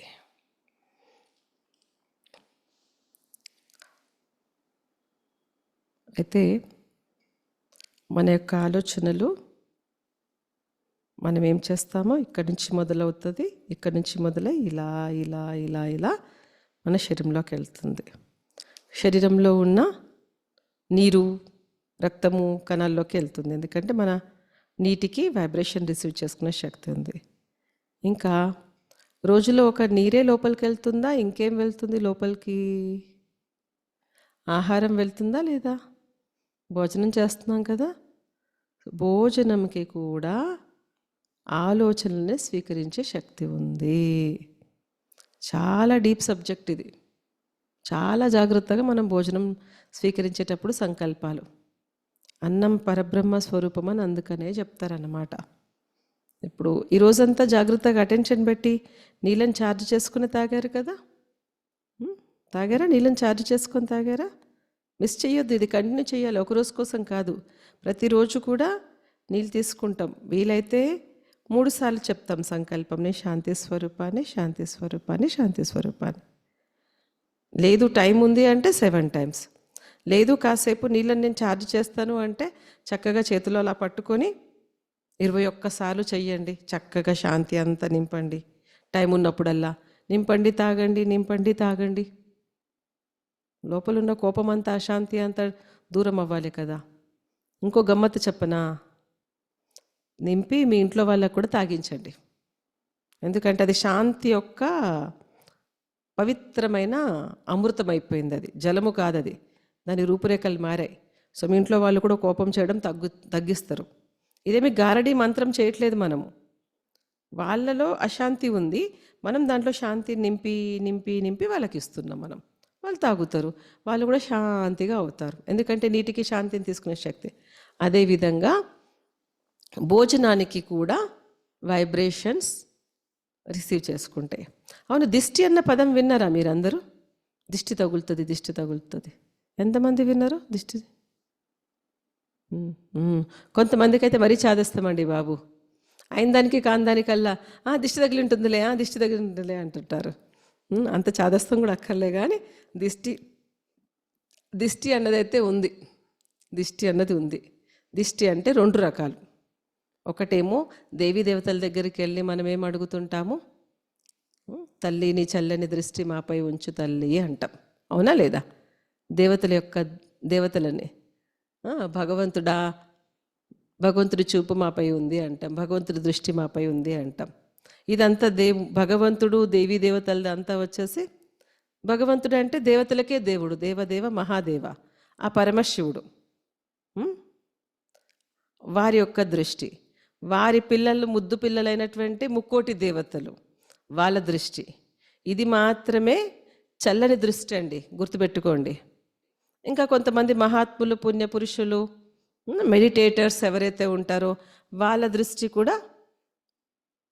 అయితే మన యొక్క ఆలోచనలు మనం ఏం చేస్తామో ఇక్కడి నుంచి మొదలవుతుంది. ఇక్కడి నుంచి మొదలై ఇలా ఇలా ఇలా ఇలా మన శరీరంలోకి వెళ్తుంది. శరీరంలో ఉన్న నీరు, రక్తము కణాల్లోకి వెళ్తుంది. ఎందుకంటే మన నీటికి వైబ్రేషన్ రిసీవ్ చేసుకునే శక్తి ఉంది. ఇంకా రోజులో ఒక నీరే లోపలికి వెళ్తుందా, ఇంకేం వెళ్తుంది లోపలికి? ఆహారం వెళ్తుందా లేదా? భోజనం చేస్తున్నాం కదా, భోజనంకి కూడా ఆలోచనల్ని స్వీకరించే శక్తి ఉంది. చాలా డీప్ సబ్జెక్ట్ ఇది. చాలా జాగ్రత్తగా మనం భోజనం స్వీకరించేటప్పుడు సంకల్పాలు. అన్నం పరబ్రహ్మ స్వరూపం అని అందుకనే చెప్తారన్నమాట. ఇప్పుడు ఈ రోజంతా జాగ్రత్తగా అటెన్షన్ పెట్టి నీళ్ళని ఛార్జ్ చేసుకుని తాగారు కదా, తాగారా? నీళ్ళని ఛార్జ్ చేసుకొని తాగారా? మిస్ చేయొద్దు, ఇది కంటిన్యూ చేయాలి. ఒక రోజు కోసం కాదు, ప్రతిరోజు కూడా నీళ్ళు తీసుకుంటాం. వీలైతే 3 సార్లు చెప్తాం సంకల్పం, నేను శాంతి స్వరూపాన్ని, శాంతి స్వరూపాన్ని, శాంతి స్వరూపాన్ని. లేదు టైం ఉంది అంటే 7 టైమ్స్. లేదు కాసేపు నీళ్ళని నేను ఛార్జ్ చేస్తాను అంటే చక్కగా చేతిలో అలా పట్టుకొని 21 సార్లు చెయ్యండి. చక్కగా శాంతి అంతా నింపండి. టైం ఉన్నప్పుడల్లా నింపండి, తాగండి, నింపండి, తాగండి. లోపల ఉన్న కోపం అంతా, అశాంతి అంతా దూరం అవ్వాలి కదా. ఇంకో గమ్మత్తు చెప్పనా? నింపి మీ ఇంట్లో వాళ్ళకు కూడా తాగించండి. ఎందుకంటే అది శాంతి యొక్క పవిత్రమైన అమృతం అయిపోయింది. అది జలము కాదు, అది దాని రూపురేఖలు మారాయి. సో మీ ఇంట్లో వాళ్ళు కూడా కోపం చేయడం తగ్గిస్తారు. ఇదేమి గారడీ మంత్రం చేయట్లేదు మనము. వాళ్ళలో అశాంతి ఉంది, మనం దాంట్లో శాంతి నింపి నింపి నింపి వాళ్ళకి ఇస్తున్నాం. వాళ్ళు తాగుతారు, వాళ్ళు కూడా శాంతిగా అవుతారు. ఎందుకంటే నీటికి శాంతిని తీసుకునే శక్తి. అదేవిధంగా భోజనానికి కూడా వైబ్రేషన్స్ రిసీవ్ చేసుకుంటాయి. అవును, దిష్టి అన్న పదం విన్నారా మీరందరూ? దిష్టి తగులుతుంది, దిష్టి తగులుతుంది. ఎంతమంది విన్నారు దిష్టి? కొంతమందికి అయితే మరీ చాదేస్తామండి బాబు. అయిన దానికి కాని దానికల్లా దిష్టి తగిలి ఉంటుందిలే, దిష్టి తగిలి ఉంటుందిలే అంటుంటారు. అంత చాదస్తం కూడా అక్కర్లే. కానీ దిష్టి అన్నదైతే ఉంది. దిష్టి అన్నది ఉంది. దిష్టి అంటే 2 రకాలు. ఒకటేమో దేవీ దేవతల దగ్గరికి వెళ్ళి మనం ఏం అడుగుతుంటాము? తల్లి నీ చల్లని దృష్టి మాపై ఉంచు తల్లి అంటాం, అవునా లేదా? దేవతలని భగవంతుడి చూపు మాపై ఉంది అంటాం, భగవంతుడి దృష్టి మాపై ఉంది అంటాం. ఇదంతా భగవంతుడు దేవీ దేవతలది అంతా వచ్చేసి, భగవంతుడు అంటే దేవతలకే దేవుడు, దేవదేవ మహాదేవ, ఆ పరమశివుడు. వారి యొక్క దృష్టి, వారి పిల్లలు ముద్దు పిల్లలైనటువంటి 3 దేవతలు, వాళ్ళ దృష్టి. ఇది మాత్రమే చల్లని దృష్టి అండి, గుర్తుపెట్టుకోండి. ఇంకా కొంతమంది మహాత్ములు, పుణ్యపురుషులు, మెడిటేటర్స్ ఎవరైతే ఉంటారో వాళ్ళ దృష్టి కూడా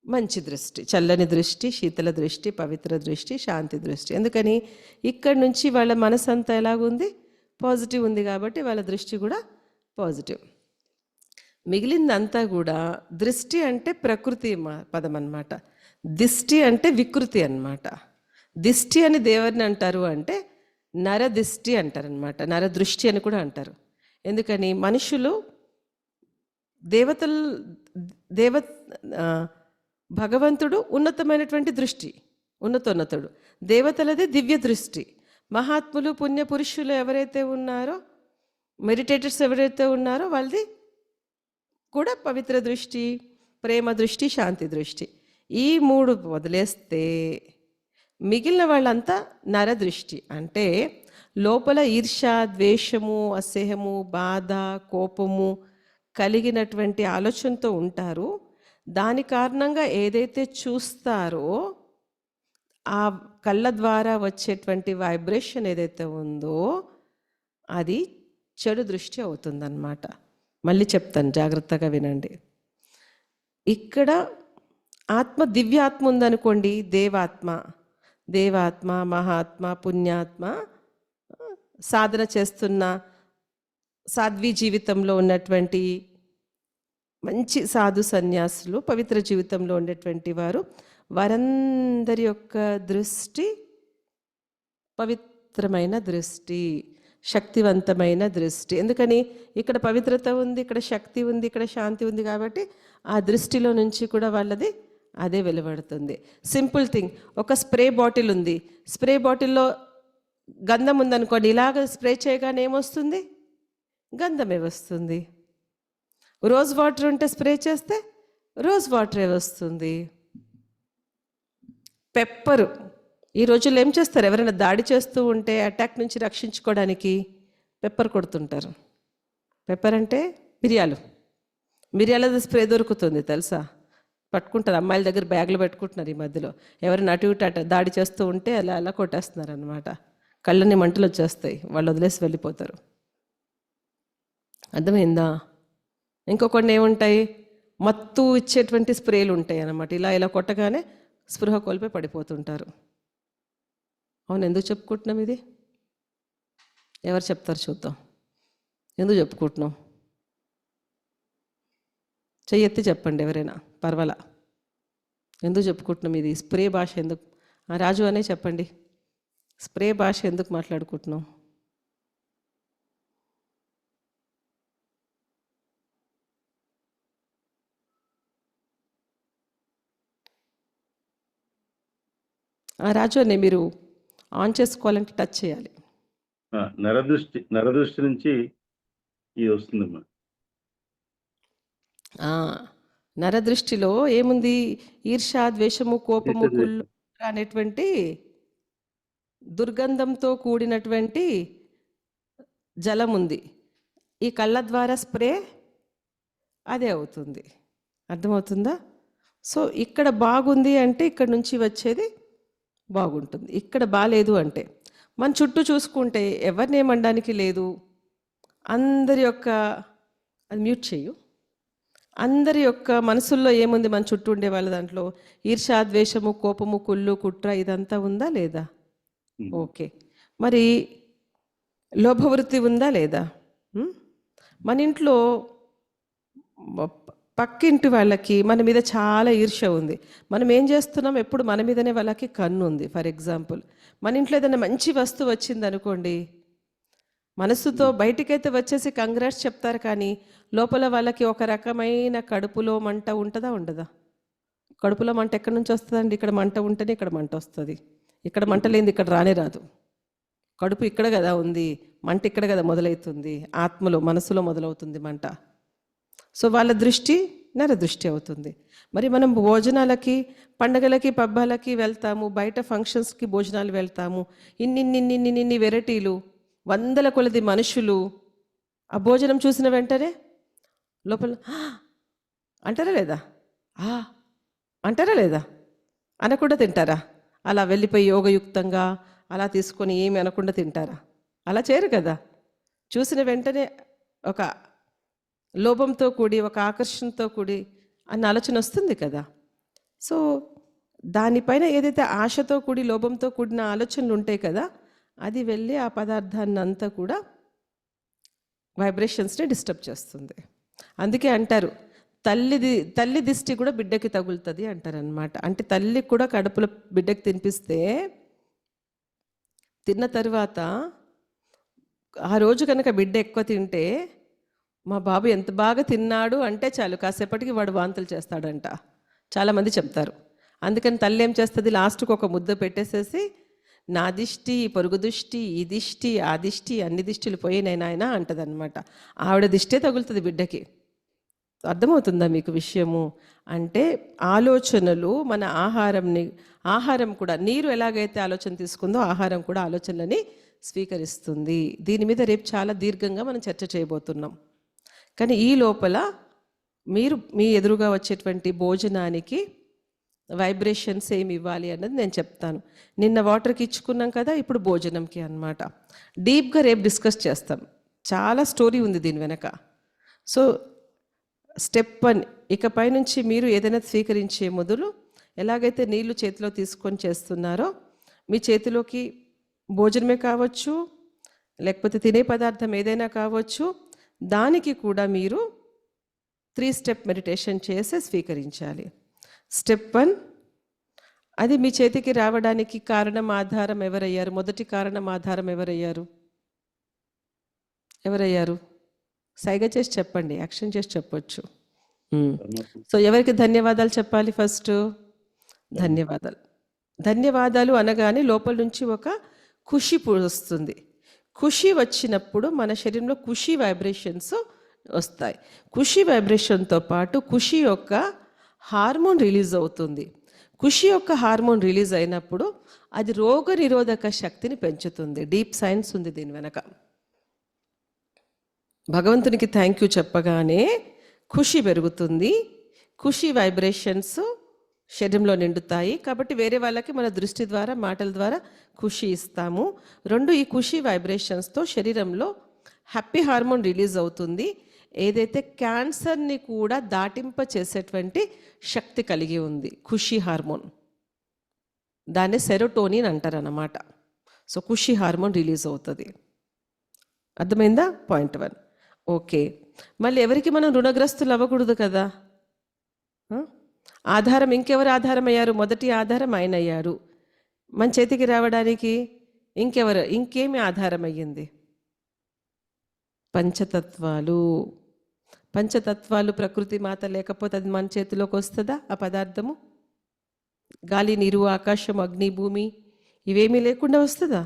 మంచి దృష్టి, చల్లని దృష్టి, శీతల దృష్టి, పవిత్ర దృష్టి, శాంతి దృష్టి. ఎందుకని ఇక్కడి నుంచి వాళ్ళ మనసు అంతా ఎలాగుంది? పాజిటివ్ ఉంది కాబట్టి వాళ్ళ దృష్టి కూడా పాజిటివ్. మిగిలిందంతా కూడా దృష్టి అంటే ప్రకృతి పదం అన్నమాట. దిష్టి అంటే వికృతి అన్నమాట. దిష్టి అని దేవరిని అంటారు అంటే నరదిష్టి అంటారనమాట, నరదృష్టి అని కూడా అంటారు. ఎందుకని మనుషులు భగవంతుడు ఉన్నతమైనటువంటి దృష్టి, ఉన్నతోన్నతుడు. దేవతలది దివ్య దృష్టి. మహాత్ములు, పుణ్యపురుషులు ఎవరైతే ఉన్నారో, మెడిటేటర్స్ ఎవరైతే ఉన్నారో వాళ్ళది కూడా పవిత్ర దృష్టి, ప్రేమ దృష్టి, శాంతి దృష్టి. ఈ 3 వదిలేస్తే మిగిలిన వాళ్ళంతా నరదృష్టి. అంటే లోపల ఈర్ష్య, ద్వేషము, అసహ్యము, బాధ, కోపము కలిగినటువంటి ఆలోచనతో ఉంటారు. దాని కారణంగా ఏదైతే చూస్తారో ఆ కళ్ళ ద్వారా వచ్చేటువంటి వైబ్రేషన్ ఏదైతే ఉందో అది చెడు దృష్టి అవుతుందన్నమాట. మళ్ళీ చెప్తాను, జాగ్రత్తగా వినండి. ఇక్కడ ఆత్మ, దివ్యాత్మ ఉందనుకోండి, దేవాత్మ, మహాత్మ, పుణ్యాత్మ, సాధన చేస్తున్న సాధ్వీ జీవితంలో ఉన్నటువంటి మంచి సాధు సన్యాసులు, పవిత్ర జీవితంలో ఉండేటువంటి వారు, వారందరి యొక్క దృష్టి పవిత్రమైన దృష్టి, శక్తివంతమైన దృష్టి. ఎందుకని ఇక్కడ పవిత్రత ఉంది, ఇక్కడ శక్తి ఉంది, ఇక్కడ శాంతి ఉంది, కాబట్టి ఆ దృష్టిలో నుంచి కూడా వాళ్ళది అదే వెలువడుతుంది. సింపుల్ థింగ్, ఒక స్ప్రే బాటిల్ ఉంది, స్ప్రే బాటిల్లో గంధం ఉందనుకోండి, ఇలాగ స్ప్రే చేయగానే ఏమొస్తుంది? గంధమే వస్తుంది. రోజ్ వాటర్ ఉంటే స్ప్రే చేస్తే రోజ్ వాటరే వస్తుంది. పెప్పరు, ఈ రోజుల్లో ఏం చేస్తారు? ఎవరైనా దాడి చేస్తూ ఉంటే అటాక్ నుంచి రక్షించుకోవడానికి పెప్పర్ కొడుతుంటారు. పెప్పర్ అంటే మిరియాల స్ప్రే దొరుకుతుంది తెలుసా? పట్టుకుంటారు, అమ్మాయిల దగ్గర బ్యాగులు పెట్టుకుంటున్నారు ఈ మధ్యలో. ఎవరైనా అటు ఇటు దాడి చేస్తూ ఉంటే అలా అలా కొట్టేస్తున్నారు అనమాట. కళ్ళని మంటలు వచ్చేస్తాయి, వాళ్ళు వదిలేసి వెళ్ళిపోతారు. అర్థమైందా? ఇంకొకటి ఏముంటాయి, మత్తు ఇచ్చేటువంటి స్ప్రేలు ఉంటాయి అన్నమాట. ఇలా ఇలా కొట్టగానే స్పృహ కోల్పోయి పడిపోతుంటారు. అవును, ఎందుకు చెప్పుకుంటున్నాం ఇది? ఎవరు చెప్తారు చూద్దాం. ఎందుకు చెప్పుకుంటున్నాం? చెయ్యెత్తి చెప్పండి ఎవరైనా, పర్వాలా. ఎందుకు చెప్పుకుంటున్నాం ఇది? స్ప్రే భాష ఎందుకు? రాజు అనే చెప్పండి, స్ప్రే భాష ఎందుకు మాట్లాడుకుంటున్నాం? రాజు అనే మీరు ఆన్ చేసుకోవాలంటే టచ్ చేయాలి. నరదృష్టి నుంచి ఇది వస్తుందమ్మా. నరదృష్టిలో ఏముంది? ఈర్ష, ద్వేషము, కోపము, కుళ్ళు అనేటువంటి దుర్గంధంతో కూడినటువంటి జలం ఉంది. ఈ కళ్ళ ద్వారా స్ప్రే అదే అవుతుంది. అర్థమవుతుందా? సో ఇక్కడ బాగుంది అంటే ఇక్కడ నుంచి వచ్చేది బాగుంటుంది, ఇక్కడ బాగాలేదు అంటే. మన చుట్టూ చూసుకుంటే ఎవరిని ఏమనడానికి లేదు. అందరి యొక్క, అది మ్యూట్ చేయు, అందరి యొక్క మనసుల్లో ఏముంది? మన చుట్టూ ఉండే వాళ్ళ దాంట్లో ఈర్ష, ద్వేషము, కోపము, కుళ్ళు, కుట్ర ఇదంతా ఉందా లేదా? ఓకే, మరి లోభవృత్తి ఉందా లేదా? మన ఇంట్లో పక్కింటి వాళ్ళకి మన మీద చాలా ఈర్ష్య ఉంది. మనం ఏం చేస్తున్నాం? ఎప్పుడు మన మీదనే వాళ్ళకి కన్ను ఉంది. ఫర్ ఎగ్జాంపుల్, మన ఇంట్లో ఏదైనా మంచి వస్తువు వచ్చింది అనుకోండి, మనసుతో బయటికైతే వచ్చేసి కంగ్రాట్స్ చెప్తారు, కానీ లోపల వాళ్ళకి ఒక రకమైన కడుపులో మంట ఉంటుందా ఉండదా? కడుపులో మంట ఎక్కడి నుంచి వస్తుందండి? ఇక్కడ మంట ఉంటేనే ఇక్కడ మంట వస్తుంది. ఇక్కడ మంట లేనిది ఇక్కడ రానే రాదు. కడుపు ఇక్కడ కదా ఉంది, మంట ఇక్కడ కదా మొదలవుతుంది. ఆత్మలో, మనసులో మొదలవుతుంది మంట. సో వాళ్ళ దృష్టి నరదృష్టి అవుతుంది. మరి మనం భోజనాలకి, పండగలకి, పబ్బాలకి వెళ్తాము, బయట ఫంక్షన్స్కి భోజనాలు వెళ్తాము, ఇన్ని వెరైటీలు, వందల కొలది మనుషులు. ఆ భోజనం చూసిన వెంటనే లోపల అంటారా లేదా? అంటారా లేదా? అనకుండా తింటారా? అలా వెళ్ళిపోయి యోగయుక్తంగా అలా తీసుకొని ఏమి అనకుండా తింటారా? అలా చేయరు కదా. చూసిన వెంటనే ఒక లోభంతో కూడి, ఒక ఆకర్షణతో కూడి అన్న ఆలోచన వస్తుంది కదా. సో దానిపైన ఏదైతే ఆశతో కూడి, లోభంతో కూడిన ఆలోచనలు ఉంటాయి కదా, అది వెళ్ళి ఆ పదార్థాన్ని అంతా కూడా వైబ్రేషన్స్ని డిస్టర్బ్ చేస్తుంది. అందుకే అంటారు, తల్లి దిష్టి కూడా బిడ్డకి తగులుతుంది అంటారనమాట. అంటే తల్లికి కూడా కడుపులో బిడ్డకి తినిపిస్తే తిన్న తర్వాత ఆ రోజు కనుక బిడ్డ ఎక్కువ తింటే, మా బాబు ఎంత బాగా తిన్నాడు అంటే చాలు, కాసేపటికి వాడు వాంతులు చేస్తాడంట. చాలామంది చెప్తారు. అందుకని తల్లి ఏం చేస్తుంది? లాస్ట్కి ఒక ముద్ద పెట్టేసేసి, నా దిష్టి, పొరుగు దిష్టి, ఈ దిష్టి, ఆ దిష్టి, అన్ని దిష్టిలు పోయినాయి నాయన అంటది అనమాట. ఆవిడ దిష్టే తగులుతుంది బిడ్డకి. అర్థమవుతుందా మీకు విషయము? అంటే ఆలోచనలు, మన ఆహారం కూడా, నీరు ఎలాగైతే ఆలోచన తీసుకుందో ఆహారం కూడా ఆలోచనలని స్వీకరిస్తుంది. దీని మీద రేపు చాలా దీర్ఘంగా మనం చర్చ చేయబోతున్నాం. కానీ ఈ లోపల మీరు మీ ఎదురుగా వచ్చేటువంటి భోజనానికి వైబ్రేషన్స్ ఏమి ఇవ్వాలి అన్నది నేను చెప్తాను. నిన్న వాటర్కి ఇచ్చుకున్నాం కదా, ఇప్పుడు భోజనంకి అన్నమాట. డీప్గా రేపు డిస్కస్ చేస్తాం. చాలా స్టోరీ ఉంది దీని వెనక. సో స్టెప్ 1, ఇకపై నుంచి మీరు ఏదైనా స్వీకరించే మొదలు ఎలాగైతే నీళ్లు చేతిలో తీసుకొని చేస్తున్నారో, మీ చేతిలోకి భోజనమే కావచ్చు, లేకపోతే తినే పదార్థం ఏదైనా కావచ్చు, దానికి కూడా మీరు 3 స్టెప్ మెడిటేషన్ చేసి స్వీకరించాలి. స్టెప్ 1, అది మీ చేతికి రావడానికి కారణం ఆధారం ఎవరయ్యారు? మొదటి కారణం ఆధారం ఎవరయ్యారు? ఎవరయ్యారు? సైగ చేసి చెప్పండి, యాక్షన్ చేసి చెప్పొచ్చు. పరమాత్మ. సో ఎవరికి ధన్యవాదాలు చెప్పాలి ఫస్ట్? ధన్యవాదాలు. ధన్యవాదాలు అనగానే లోపల నుంచి ఒక ఖుషి వస్తుంది. ఖుషి వచ్చినప్పుడు మన శరీరంలో ఖుషి వైబ్రేషన్స్ వస్తాయి. ఖుషి వైబ్రేషన్తో పాటు ఖుషి యొక్క హార్మోన్ రిలీజ్ అవుతుంది. ఖుషి యొక్క హార్మోన్ రిలీజ్ అయినప్పుడు అది రోగ నిరోధక శక్తిని పెంచుతుంది. డీప్ సైన్స్ ఉంది దీని వెనక. భగవంతునికి థ్యాంక్ యూ చెప్పగానే ఖుషి పెరుగుతుంది. ఖుషి వైబ్రేషన్స్ శరీరంలో నిండుతాయి. కాబట్టి వేరే వాళ్ళకి మన దృష్టి ద్వారా, మాటల ద్వారా ఖుషి ఇస్తాము. రెండు, ఈ ఖుషి వైబ్రేషన్స్తో శరీరంలో హ్యాపీ హార్మోన్ రిలీజ్ అవుతుంది. ఏదైతే క్యాన్సర్ని కూడా దాటింప చేసేటువంటి శక్తి కలిగి ఉంది ఖుషి హార్మోన్. దాన్ని సెరోటోనిన్ అంటారు అన్నమాట. సో ఖుషి హార్మోన్ రిలీజ్ అవుతుంది. అర్థమైందా? పాయింట్ 1. ఓకే, మళ్ళీ ఎవరికి మనం రుణగ్రస్తులు అవ్వకూడదు కదా. ఆధారం ఇంకెవరు ఆధారం అయ్యారు? మొదటి ఆధారం ఆయన అయ్యారు. మన చేతికి రావడానికి ఇంకేమి ఆధారం అయ్యింది? పంచతత్వాలు. పంచతత్వాలు ప్రకృతి మాత లేకపోతే అది మన చేతిలోకి వస్తుందా? ఆ పదార్థము గాలి, నీరు, ఆకాశం, అగ్ని, భూమి ఇవేమీ లేకుండా వస్తుందా?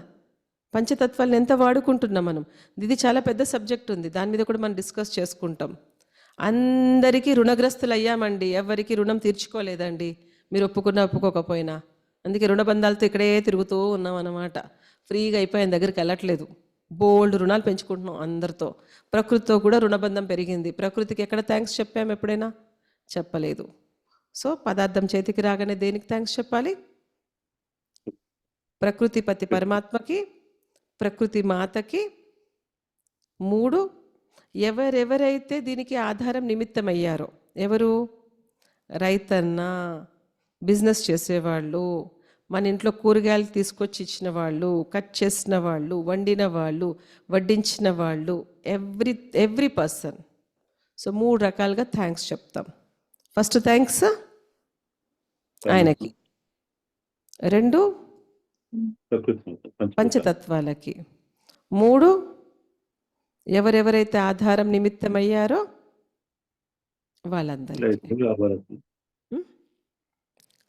పంచతత్వాలను ఎంత వాడుకుంటున్నాం మనం? ఇది చాలా పెద్ద సబ్జెక్ట్ ఉంది, దాని మీద కూడా మనం డిస్కస్ చేసుకుంటాం. అందరికీ రుణగ్రస్తులు అయ్యామండి, ఎవరికి రుణం తీర్చుకోలేదండి, మీరు ఒప్పుకోకపోయినా. అందుకే రుణబంధాలతో ఇక్కడే తిరుగుతూ ఉన్నాం అన్నమాట. ఫ్రీగా అయిపోయిన దగ్గరికి వెళ్ళట్లేదు. బోల్డ్ రుణాలు పెంచుకుంటున్నాం అందరితో. ప్రకృతితో కూడా రుణబంధం పెరిగింది. ప్రకృతికి ఎక్కడ థ్యాంక్స్ చెప్పాము ఎప్పుడైనా? చెప్పలేదు. సో పదార్థం చేతికి రాగానే దేనికి థ్యాంక్స్ చెప్పాలి? ప్రకృతిపతి పరమాత్మకి, ప్రకృతి మాతకి. 3, ఎవరెవరైతే దీనికి ఆధారం నిమిత్తమయ్యారో, ఎవరు? రైతన్న, బిజినెస్ చేసేవాళ్ళు, మన ఇంట్లో కూరగాయలు తీసుకొచ్చి ఇచ్చిన వాళ్ళు, కట్ చేసిన వాళ్ళు, వండిన వాళ్ళు, వడ్డించిన వాళ్ళు, ఎవ్రీ పర్సన్. సో 3 రకాలుగా థ్యాంక్స్ చెప్తాం. ఫస్ట్ థ్యాంక్స్ ఆయనకి. 2 పంచతత్వాలకి. 3 ఎవరెవరైతే ఆధారం నిమిత్తమయ్యారో వాళ్ళందరికీ.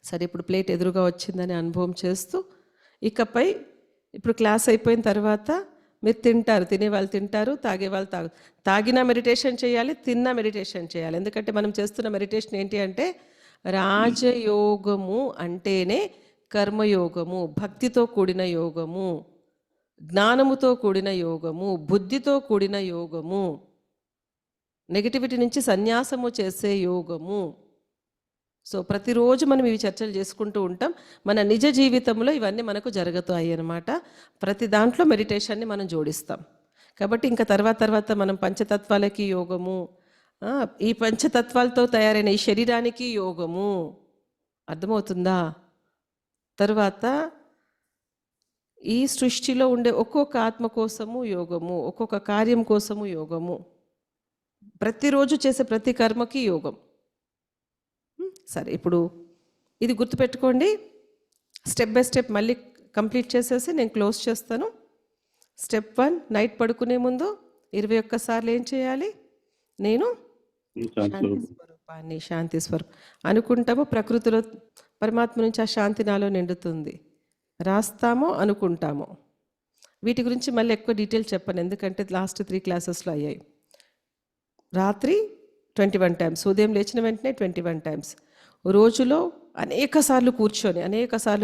సరే, ఇప్పుడు ప్లేట్ ఎదురుగా వచ్చిందని అనుభవం చేస్తూ, ఇకపై ఇప్పుడు క్లాస్ అయిపోయిన తర్వాత మీరు తింటారు, తినేవాళ్ళు తింటారు, తాగేవాళ్ళు తాగినా మెడిటేషన్ చేయాలి, తిన్నా మెడిటేషన్ చేయాలి. ఎందుకంటే మనం చేస్తున్న మెడిటేషన్ ఏంటి అంటే రాజయోగము అంటేనే కర్మయోగము, భక్తితో కూడిన యోగము, జ్ఞానముతో కూడిన యోగము, బుద్ధితో కూడిన యోగము, నెగిటివిటీ నుంచి సన్యాసము చేసే యోగము. సో ప్రతిరోజు మనం ఇవి చర్చలు చేసుకుంటూ ఉంటాం. మన నిజ జీవితంలో ఇవన్నీ మనకు జరుగుతాయి అన్నమాట. ప్రతి దాంట్లో మెడిటేషన్ని మనం జోడిస్తాం. కాబట్టి ఇంకా తర్వాత మనం పంచతత్వాలకి యోగము, ఈ పంచతత్వాలతో తయారైన ఈ శరీరానికి యోగము. అర్థమవుతుందా? తర్వాత ఈ సృష్టిలో ఉండే ఒక్కొక్క ఆత్మ కోసము యోగము, ఒక్కొక్క కార్యం కోసము యోగము, ప్రతిరోజు చేసే ప్రతి కర్మకి యోగం. సరే, ఇప్పుడు ఇది గుర్తుపెట్టుకోండి. స్టెప్ బై స్టెప్ మళ్ళీ కంప్లీట్ చేసేసి నేను క్లోజ్ చేస్తాను. స్టెప్ 1, నైట్ పడుకునే ముందు 21 సార్లు ఏం చేయాలి? నేను శాంతి స్వరూపం అనుకుంటాము. ప్రకృతిలో పరమాత్మ నుంచి ఆ శాంతి నాలో నిండుతుంది. రాస్తామో అనుకుంటామో. వీటి గురించి మళ్ళీ ఎక్కువ డీటెయిల్ చెప్పను, ఎందుకంటే లాస్ట్ 3 క్లాసెస్లో అయ్యాయి. రాత్రి 21 టైమ్స్, ఉదయం లేచిన వెంటనే 21 టైమ్స్, రోజులో అనేక సార్లు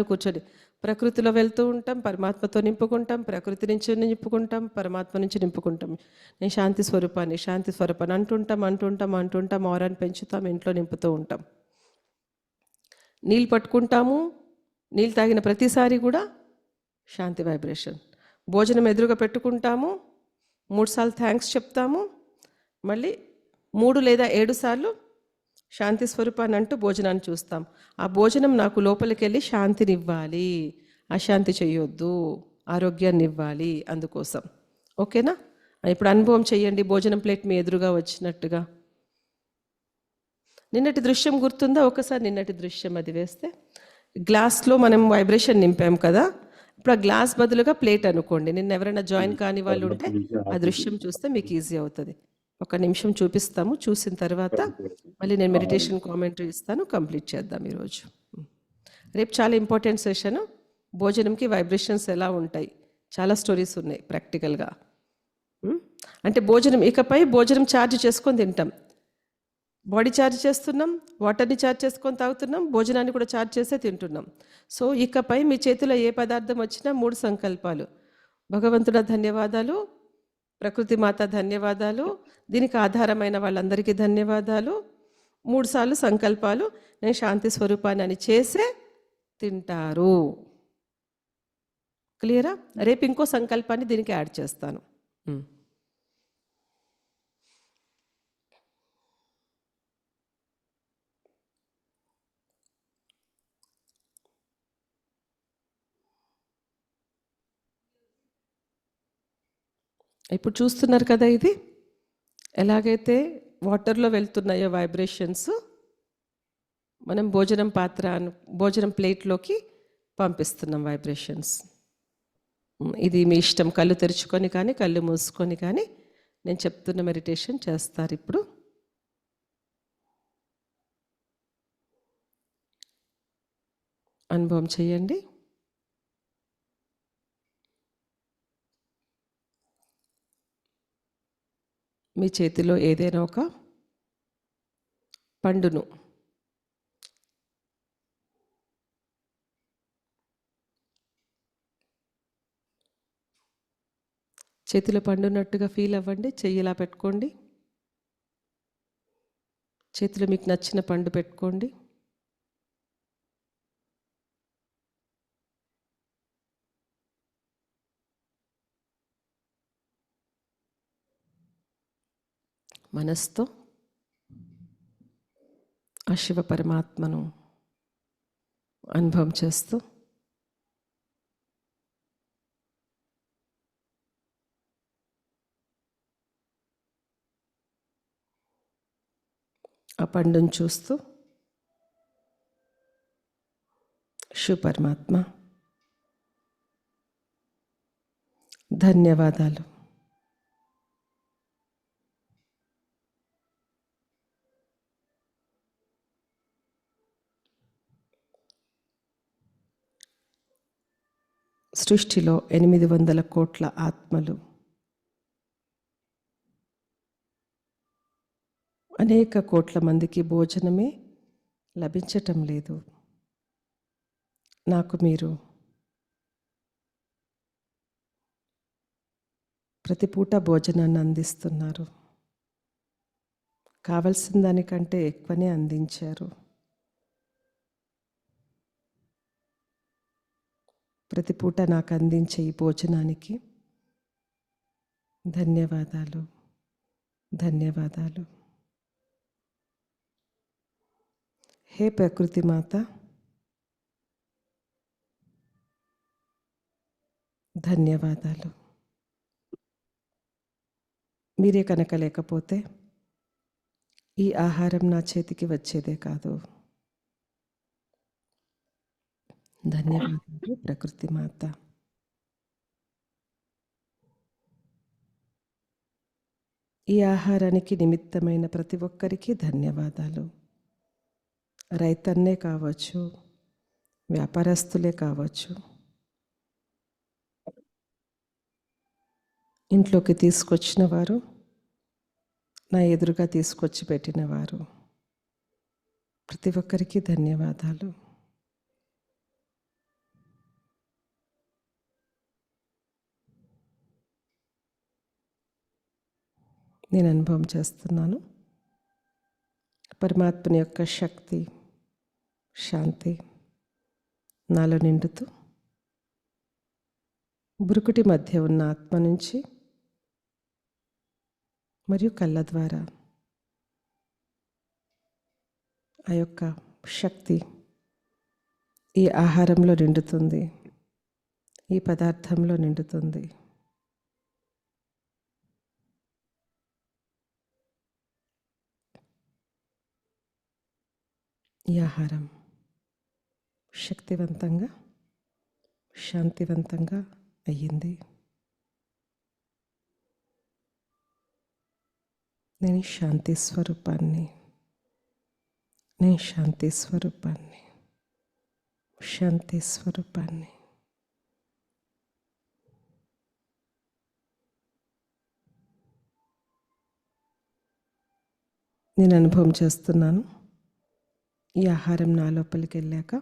కూర్చొని ప్రకృతిలో వెళ్తూ ఉంటాం, పరమాత్మతో నింపుకుంటాం, ప్రకృతి నుంచి నింపుకుంటాం, పరమాత్మ నుంచి నింపుకుంటాం. నేను శాంతి స్వరూపాన్ని అంటుంటాం, ఆరాన్ని పెంచుతాం, ఇంట్లో నింపుతూ ఉంటాం. నీళ్ళు పట్టుకుంటాము, నీళ్ళు తాగిన ప్రతిసారి కూడా శాంతి వైబ్రేషన్. భోజనం ఎదురుగా పెట్టుకుంటాము, 3 సార్లు థ్యాంక్స్ చెప్తాము, మళ్ళీ 3 లేదా 7 సార్లు శాంతి స్వరూపాన్ని అంటూ భోజనాన్ని చూస్తాం. ఆ భోజనం నాకు లోపలికి వెళ్ళి శాంతిని ఇవ్వాలి, అశాంతి చేయొద్దు, ఆరోగ్యాన్ని ఇవ్వాలి. అందుకోసం ఓకేనా? ఇప్పుడు అనుభవం చెయ్యండి. భోజనం ప్లేట్ మీ ఎదురుగా వచ్చినట్టుగా. నిన్నటి దృశ్యం గుర్తుందా? ఒకసారి నిన్నటి దృశ్యం అది వేస్తే గ్లాస్లో మనం వైబ్రేషన్ నింపాం కదా, ఇప్పుడు ఆ గ్లాస్ బదులుగా ప్లేట్ అనుకోండి. నిన్న ఎవరైనా జాయిన్ కాని వాళ్ళు ఉంటే ఆ దృశ్యం చూస్తే మీకు ఈజీ అవుతుంది. ఒక నిమిషం చూపిస్తాము, చూసిన తర్వాత మళ్ళీ నేను మెడిటేషన్ కామెంటరీ ఇస్తాను, కంప్లీట్ చేద్దాం ఈరోజు. రేపు చాలా ఇంపార్టెంట్ సెషను. భోజనంకి వైబ్రేషన్స్ ఎలా ఉంటాయి, చాలా స్టోరీస్ ఉన్నాయి ప్రాక్టికల్గా. అంటే భోజనం, ఇకపై భోజనం ఛార్జ్ చేసుకొని తింటాం. బాడీ ఛార్జ్ చేస్తున్నాం, వాటర్ని ఛార్జ్ చేసుకొని తాగుతున్నాం, భోజనాన్ని కూడా ఛార్జ్ చేసే తింటున్నాం. సో ఇకపై మీ చేతిలో ఏ పదార్థం వచ్చినా 3 సంకల్పాలు. భగవంతుడా ధన్యవాదాలు, ప్రకృతి మాత ధన్యవాదాలు, దీనికి ఆధారమైన వాళ్ళందరికీ ధన్యవాదాలు. 3 సార్లు సంకల్పాలు నేను శాంతి స్వరూపాన్ని అని చేసే తింటారు. క్లియరా? రేపు ఇంకో సంకల్పాన్ని దీనికి యాడ్ చేస్తాను. ఇప్పుడు చూస్తున్నారు కదా, ఇది ఎలాగైతే వాటర్లో వెళ్తున్నాయో వైబ్రేషన్స్, మనం భోజనం పాత్ర భోజనం ప్లేట్లోకి పంపిస్తున్నాం వైబ్రేషన్స్. ఇది మీ ఇష్టం, కళ్ళు తెరుచుకొని కానీ కళ్ళు మూసుకొని కానీ నేను చెప్తున్న మెడిటేషన్ చేస్తారు. ఇప్పుడు అనుభవం చేయండి. మీ చేతిలో ఏదైనా ఒక పండును చేతిలో పండున్నట్టుగా ఫీల్ అవ్వండి. చెయ్యి ఇలా పెట్టుకోండి, చేతిలో మీకు నచ్చిన పండు పెట్టుకోండి. మనస్తో ఆ శివ పరమాత్మను అనుభవం చేస్తూ ఆ పండును చూస్తూ, శివ పరమాత్మ ధన్యవాదాలు, సృష్టిలో 800 కోట్ల ఆత్మలు, అనేక కోట్ల మందికి భోజనమే లభించటం లేదు. నాకు మీరు ప్రతి పూట భోజనాన్ని అందిస్తున్నారు. కావలసిన దానికంటే ఎక్కువనే అందించారు. ప్రతి పూట నాకు అందించే ఈ భోజనానికి ధన్యవాదాలు, ధన్యవాదాలు. హే ప్రకృతి మాత, ధన్యవాదాలు. మీరే కనుక లేకపోతే ఈ ఆహారం నా చేతికి వచ్చేదే కాదు. ధన్యవాదాలు ప్రకృతి మాత. ఈ ఆహారానికి నిమిత్తమైన ప్రతి ఒక్కరికి ధన్యవాదాలు. రైతన్నే కావచ్చు, వ్యాపారస్తులే కావచ్చు, ఇంట్లోకి తీసుకొచ్చిన వారు, నా ఎదురుగా తీసుకొచ్చి పెట్టినవారు, ప్రతి ఒక్కరికి ధన్యవాదాలు. నేను అనుభవం చేస్తున్నాను పరమాత్మని యొక్క శక్తి, శాంతి నాలో నిండుతూ బురుకుటి మధ్య ఉన్న ఆత్మ నుంచి మరియు కళ్ళ ద్వారా ఆ యొక్క శక్తి ఈ ఆహారంలో నిండుతుంది, ఈ పదార్థంలో నిండుతుంది. ఈ ఆహారం శక్తివంతంగా శాంతివంతంగా అయ్యింది. నేను శాంతి స్వరూపాన్ని, నేను శాంతి స్వరూపాన్ని, శాంతి స్వరూపాన్ని. నేను అనుభవం చేస్తున్నాను. ఈ ఆహారం నా లోపలికి వెళ్ళాక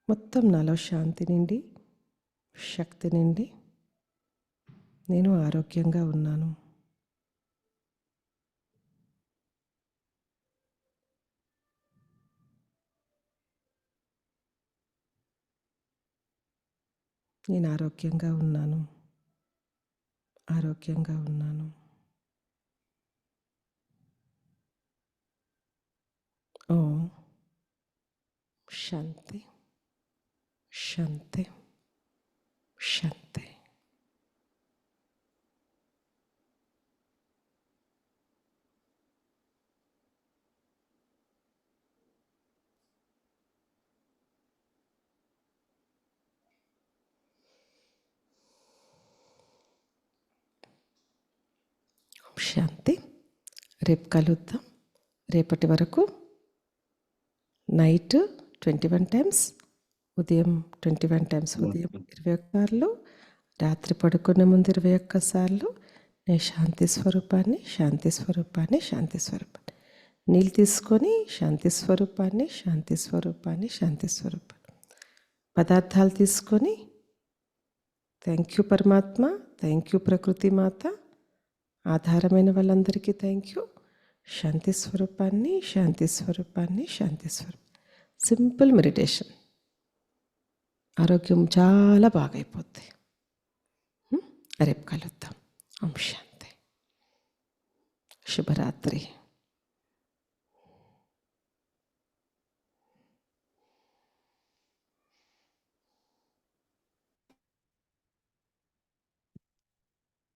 మొత్తం నాలో శాంతి నిండి, శక్తి నిండి నేను ఆరోగ్యంగా ఉన్నాను. నేను ఆరోగ్యంగా ఉన్నాను, ఆరోగ్యంగా ఉన్నాను. ఓం శాంతి, శాంతి, శాంతి. శాంతి. రేపు కలుద్దాం. రేపటి వరకు నైట్ 21 టైమ్స్, ఉదయం 21 టైమ్స్, ఉదయం 21 సార్లు, రాత్రి పడుకునే ముందు 21 సార్లు నేను శాంతి స్వరూపాన్ని, శాంతి స్వరూపాన్ని, శాంతి స్వరూపాన్ని. నీళ్ళు తీసుకొని శాంతి స్వరూపాన్ని, శాంతి స్వరూపాన్ని, శాంతి స్వరూపాన్ని. పదార్థాలు తీసుకొని థ్యాంక్ యూ పరమాత్మ, థ్యాంక్ యూ ప్రకృతి మాత, ఆధారమైన వాళ్ళందరికీ థ్యాంక్ యూ. శాంతి స్వరూపాన్ని, శాంతి స్వరూపాన్ని, శాంతి స్వరూపం. Simple meditation. ఆరోగ్యం చాలా బాగా అయిపోద్ది. రేపు కలుద్దాం. ఓం శాంతి. శుభరాత్రి.